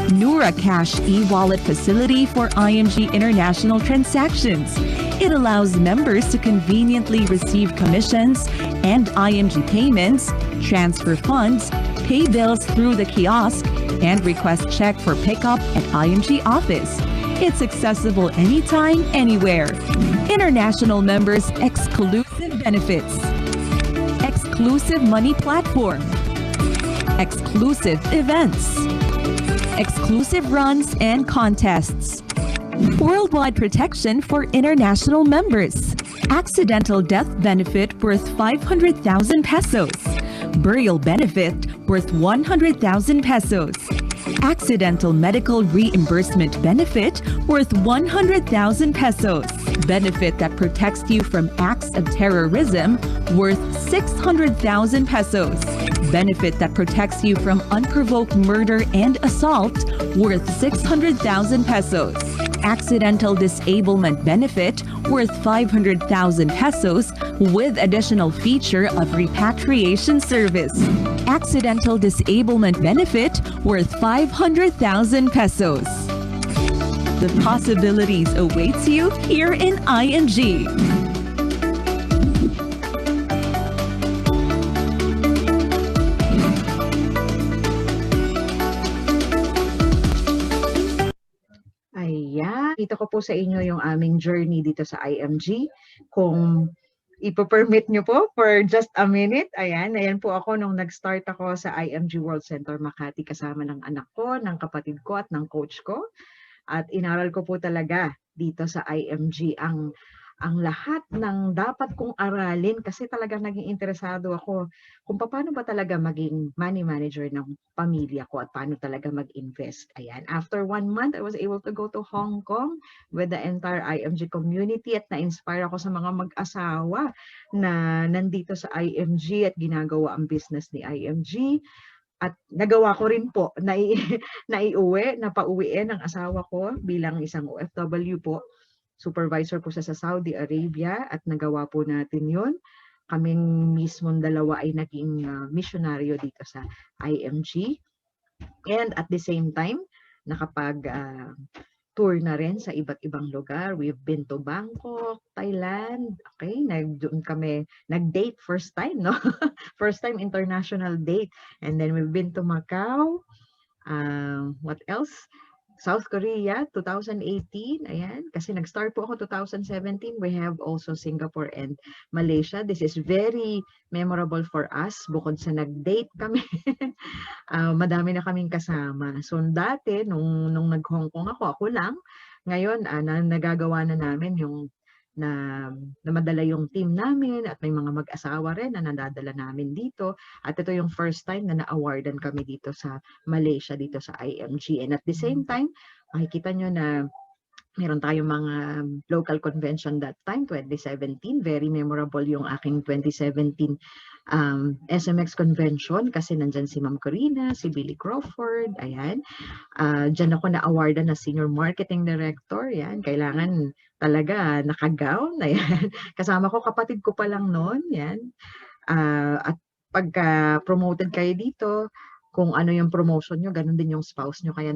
Nura Cash e-wallet facility for IMG international transactions. It allows members to conveniently receive commissions and IMG payments, transfer funds, pay bills through the kiosk, and request check for pickup at IMG office. It's accessible anytime, anywhere. International members exclusive benefits. Exclusive money platform. Exclusive events. Exclusive runs and contests. Worldwide protection for international members. Accidental death benefit worth 500,000 pesos. Burial benefit worth 100,000 pesos. Accidental medical reimbursement benefit worth 100,000 pesos. Benefit that protects you from acts of terrorism worth 600,000 pesos. Benefit that protects you from unprovoked murder and assault worth 600,000 pesos. Accidental disablement benefit worth 500,000 pesos with additional feature of repatriation service. Accidental disablement benefit worth 500,000 pesos. The possibilities awaits you here in IMG. Ayan, ito ko po sa inyo yung aming journey dito sa IMG. Kung ipo-permit nyo po for just a minute, ayan po ako nung nag-start ako sa IMG World Center Makati kasama ng anak ko, ng kapatid ko at ng coach ko. At inaral ko po talaga dito sa IMG ang lahat ng dapat kong aralin kasi talagang naging interesado ako kung paano ba talaga maging money manager ng pamilya ko at paano talaga mag-invest. Ayan. After 1 month, I was able to go to Hong Kong with the entire IMG community at na-inspire ako sa mga mag-asawa na nandito sa IMG at ginagawa ang business ni IMG. At nagawa ko rin po na pauwiin ng asawa ko bilang isang OFW po. Supervisor po siya sa Saudi Arabia at nagawa po natin yun. Kaming mismong dalawa ay naging misyonaryo dito sa IMG. And at the same time, nakapag-tour na rin sa iba't ibang lugar. We've been to Bangkok, Thailand. Okay, doon kami nag-date first time, no? First time international date. And then we've been to Macau. What else? South Korea, 2018, ayan. Kasi nag-start po ako 2017. We have also Singapore and Malaysia. This is very memorable for us. Bukod sa nag-date kami, madami na kaming kasama. So dati, nung nag-Hong Kong ako lang. Ngayon, nagagawa na namin yung na madala yung team namin at may mga mag-asawa rin na nadadala namin dito. At ito yung first time na na-awardan kami dito sa Malaysia, dito sa IMG. And at the same time, makikita nyo na meron tayong mga local convention that time, 2017. Very memorable yung aking 2017 SMX convention kasi nandyan si Ma'am Corina, si Billy Crawford, ayan. Diyan ako na-awardan na Senior Marketing Director, yan. Kailangan talaga naka-gown, ayan. Kasama ko, kapatid ko pa lang noon, yan. At pagka promoted kayo dito, kung ano yung promotion nyo, ganun din yung spouse nyo. Kaya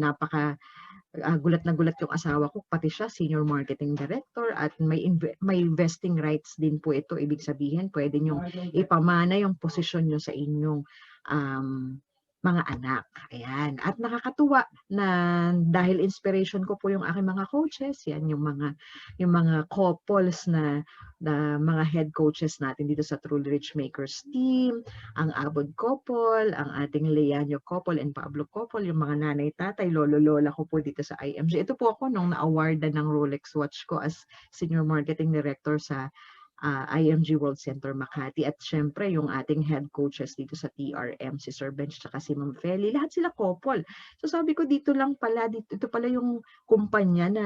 gulat na gulat yung asawa ko, pati siya senior marketing director at may vesting rights din po ito. Ibig sabihin, pwede nyo ipamana yung posisyon nyo sa inyong mga anak. Ayan. At nakakatuwa na dahil inspiration ko po yung aking mga coaches, yan yung mga couples na mga head coaches natin dito sa Truly Rich Makers team, ang Abod couple, ang ating Leanio couple and Pablo couple, yung mga nanay, tatay, lolo, lola ko po dito sa IMG. Ito po ako nung na-awardan ng Rolex watch ko as Senior Marketing Director sa IMG World Center Makati, at syempre yung ating head coaches dito sa TRM, si Sir Bench tsaka si Ma'am Feli, lahat sila couple. So sabi ko dito lang pala, ito pala yung kumpanya na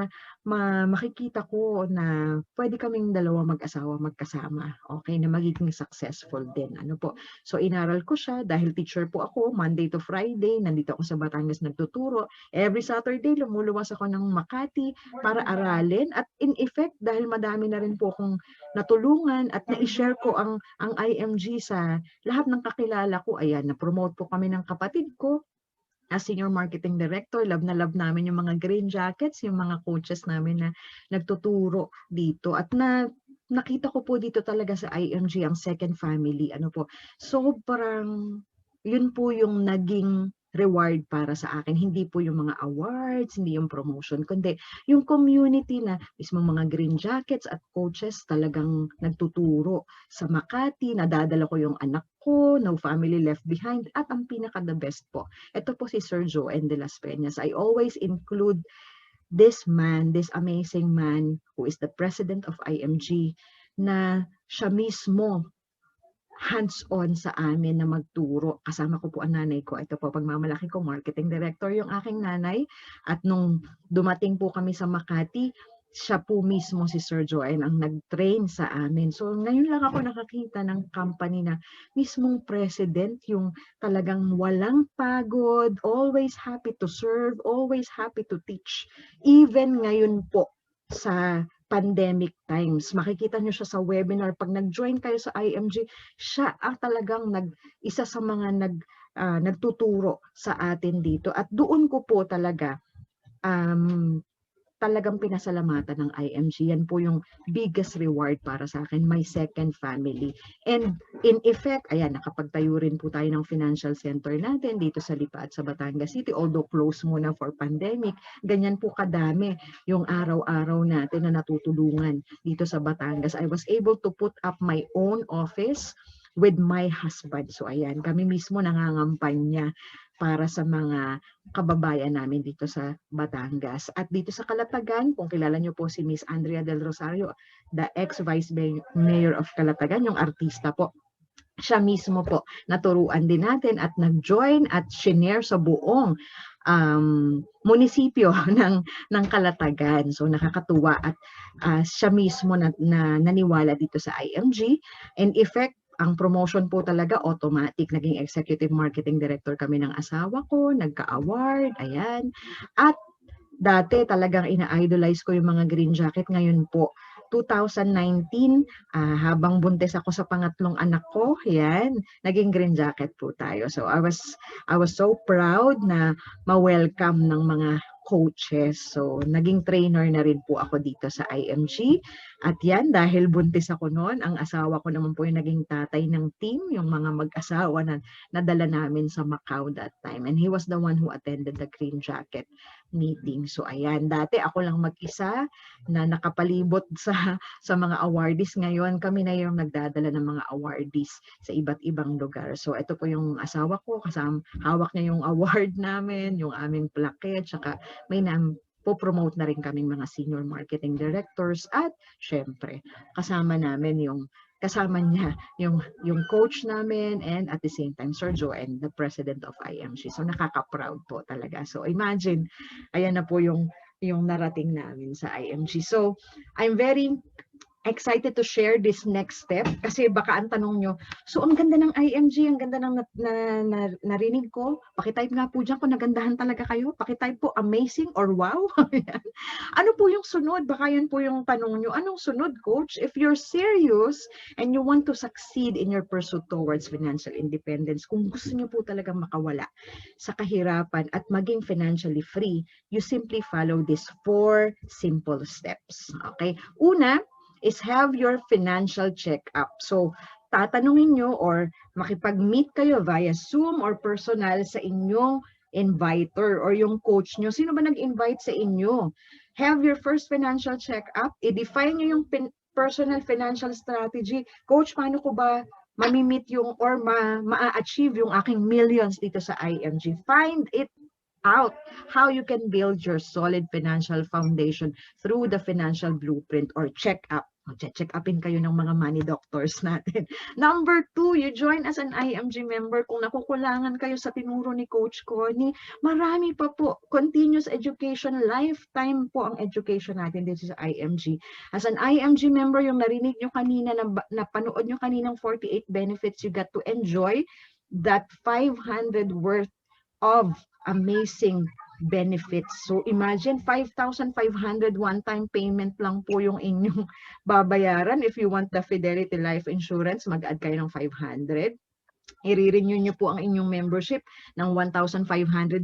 makikita ko na pwede kaming dalawa mag-asawa magkasama, okay, na magiging successful din. Ano po? So inaral ko siya dahil teacher po ako, Monday to Friday, nandito ako sa Batangas nagtuturo. Every Saturday, lumuluwas ako ng Makati para aralin, at in effect, dahil madami na rin po akong natulungan at na-share ko ang IMG sa lahat ng kakilala ko. Ayan, na-promote po kami ng kapatid ko as Senior Marketing Director. Love na love namin yung mga green jackets, yung mga coaches namin na nagtuturo dito. At nakita ko po dito talaga sa IMG ang second family. Ano po, sobrang yun po yung naging reward para sa akin. Hindi po yung mga awards, hindi yung promotion, kundi yung community na mismo mga green jackets at coaches talagang nagtuturo sa Makati. Nadadala ko yung anak ko, no family left behind, at ang pinaka the best po, ito po si Sir Joen de las Peñas. I always include this man, this amazing man who is the president of IMG, na siya mismo hands-on sa amin na magturo. Kasama ko po ang nanay ko. Ito po, pagmamalaki ko, marketing director yung aking nanay. At nung dumating po kami sa Makati, siya po mismo, si Sir Joen, ang nag-train sa amin. So ngayon lang ako nakakita ng company na mismong president, yung talagang walang pagod, always happy to serve, always happy to teach. Even ngayon po sa pandemic times, makikita nyo siya sa webinar. Pag nag-join kayo sa IMG, siya ang talagang isa sa mga nagtuturo sa atin dito. At doon ko po talaga talagang pinasalamatan ng IMG. Yan po yung biggest reward para sa akin, my second family. And in effect, ayan, nakapagtayo rin po tayo ng financial center natin dito sa Lipa at sa Batangas City, although close muna for pandemic. Ganyan po kadami yung araw-araw natin na natutulungan dito sa Batangas. I was able to put up my own office with my husband. So ayan, kami mismo nangangampanya para sa mga kababayan namin dito sa Batangas. At dito sa Calatagan, kung kilala nyo po si Miss Andrea del Rosario, the ex-Vice Mayor of Calatagan, yung artista po. Siya mismo po, naturuan din natin at nag-join at shinare sa buong munisipyo ng Calatagan. So nakakatuwa at siya mismo na naniwala dito sa IMG. In effect, ang promotion po talaga automatic. Naging executive marketing director kami ng asawa ko, nagka-award, ayan. At dati talagang ina-idolize ko yung mga green jacket. Ngayon po, 2019, habang buntis ako sa pangatlong anak ko, yan, naging green jacket po tayo. So I was so proud na ma-welcome ng mga coaches. So naging trainer na rin po ako dito sa IMG. At yan, dahil buntis ako noon, ang asawa ko naman po yung naging tatay ng team, yung mga mag-asawa na nadala namin sa Macau that time. And he was the one who attended the green jacket meeting. So ayan, dati ako lang mag-isa na nakapalibot sa mga awardees. Ngayon kami na yung nagdadala ng mga awardees sa iba't ibang lugar. So ito po yung asawa ko, kasama hawak niya yung award namin, yung aming plaquette, saka may po-promote na rin kaming mga senior marketing directors, at syempre kasama namin kasama niya yung coach namin, and at the same time Sir Joen, the president of IMG. So nakaka-proud po talaga. So imagine, ayan na po yung narating namin sa IMG. So I'm very excited to share this next step kasi baka ang tanong nyo, so ang ganda ng IMG, ang ganda ng narinig ko, pakitype nga po dyan kung nagandahan talaga kayo, pakitype po amazing or wow. Ano po yung sunod? Baka yan po yung tanong nyo, anong sunod, coach? If you're serious and you want to succeed in your pursuit towards financial independence, kung gusto nyo po talaga makawala sa kahirapan at maging financially free, you simply follow these 4 simple steps. Okay? Una, is have your financial check-up. So, tatanungin nyo or makipag-meet kayo via Zoom or personal sa inyong inviter or yung coach nyo. Sino ba nag-invite sa inyo? Have your first financial check-up. I-define nyo yung personal financial strategy. Coach, paano ko ba mamimit yung or ma-achieve yung aking millions dito sa IMG? Find it out how you can build your solid financial foundation through the financial blueprint or check-up. Check upin kayo ng mga money doctors natin. Number 2, you join as an IMG member. Kung nakukulangan kayo sa tinuro ni Coach Connie, marami pa po. Continuous education, lifetime po ang education natin dito sa IMG. As an IMG member, yung narinig nyo kanina, napanood nyo kaninang 48 benefits, you got to enjoy that 500 worth of amazing benefits. So imagine 5,500 one-time payment lang po yung inyong babayaran. If you want the Fidelity Life Insurance, mag-add kayo ng 500. I-renew nyo po ang inyong membership ng 1,500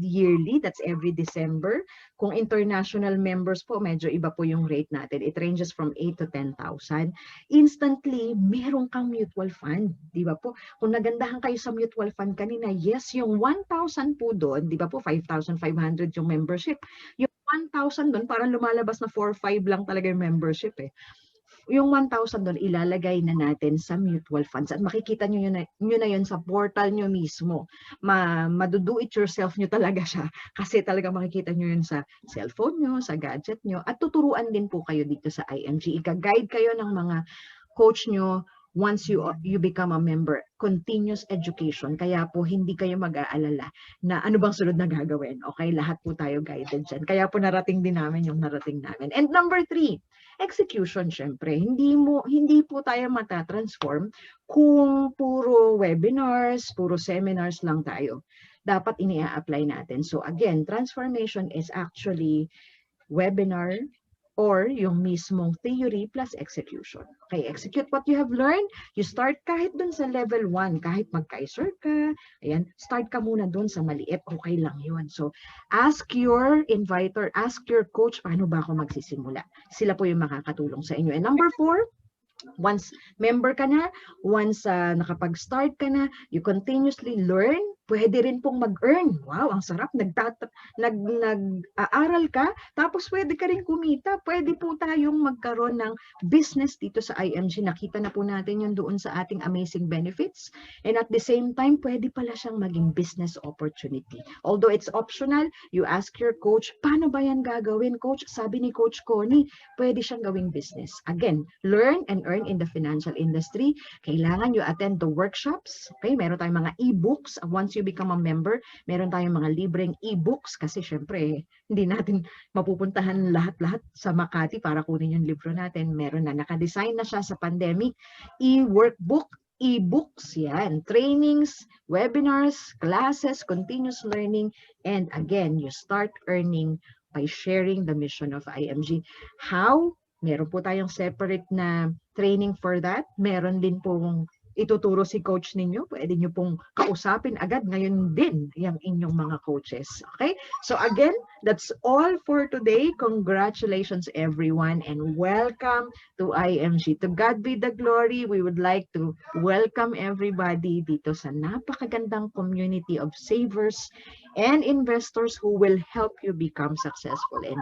yearly. That's every December. Kung international members po, medyo iba po yung rate natin. It ranges from 8 to 10,000. Instantly, meron kang mutual fund. Di ba po? Kung nagandahan kayo sa mutual fund kanina, yes, yung 1,000 po doon, di ba po, 5,500 yung membership. Yung 1,000 doon, parang lumalabas na 4-5 lang talaga yung membership eh. Yung 1,000 doon, ilalagay na natin sa mutual funds. At makikita nyo na yun sa portal nyo mismo. Madudo it yourself nyo talaga siya. Kasi talaga makikita nyo yun sa cellphone nyo, sa gadget nyo. At tuturuan din po kayo dito sa IMG. Ika-guide kayo ng mga coach nyo once you become a member. Continuous education. Kaya po hindi kayo mag-aalala na ano bang sunod na gagawin. Okay? Lahat po tayo guided dyan. Kaya po narating din namin yung narating namin. And number 3, execution, syempre. Hindi po tayo matatransform kung puro webinars, puro seminars lang tayo. Dapat ini-apply natin. So again, transformation is actually webinar or yung mismong theory plus execution. Okay, execute what you have learned. You start kahit dun sa level 1, kahit magka-ISER ka, ayan, start ka muna dun sa maliit, okay lang yun. So, ask your inviter, ask your coach, paano ba ako magsisimula? Sila po yung makakatulong sa inyo. And number 4, once member ka na, once nakapag-start ka na, you continuously learn, pwede rin pong mag-earn. Wow, ang sarap. Nag-aaral ka, tapos pwede ka rin kumita. Pwede po tayong magkaroon ng business dito sa IMG. Nakita na po natin yun doon sa ating amazing benefits. And at the same time, pwede pala siyang maging business opportunity. Although it's optional, you ask your coach, paano ba yan gagawin, coach? Sabi ni Coach Connie, pwede siyang gawing business. Again, learn and earn in the financial industry. Kailangan you attend the workshops. Okay, meron tayong mga e-books. Once you become a member, meron tayong mga libreng e-books kasi syempre, hindi natin mapupuntahan lahat-lahat sa Makati para kunin yung libro natin. Meron na, nakadesign na siya sa pandemic. E-workbook, e-books, yan. Trainings, webinars, classes, continuous learning, and again, you start earning by sharing the mission of IMG. How? Meron po tayong separate na training for that. Meron din pong ituturo si coach ninyo. Pwede nyo pong kausapin agad ngayon din yung inyong mga coaches. Okay? So again, that's all for today. Congratulations everyone and welcome to IMG. To God be the glory. We would like to welcome everybody dito sa napakagandang community of savers and investors who will help you become successful. And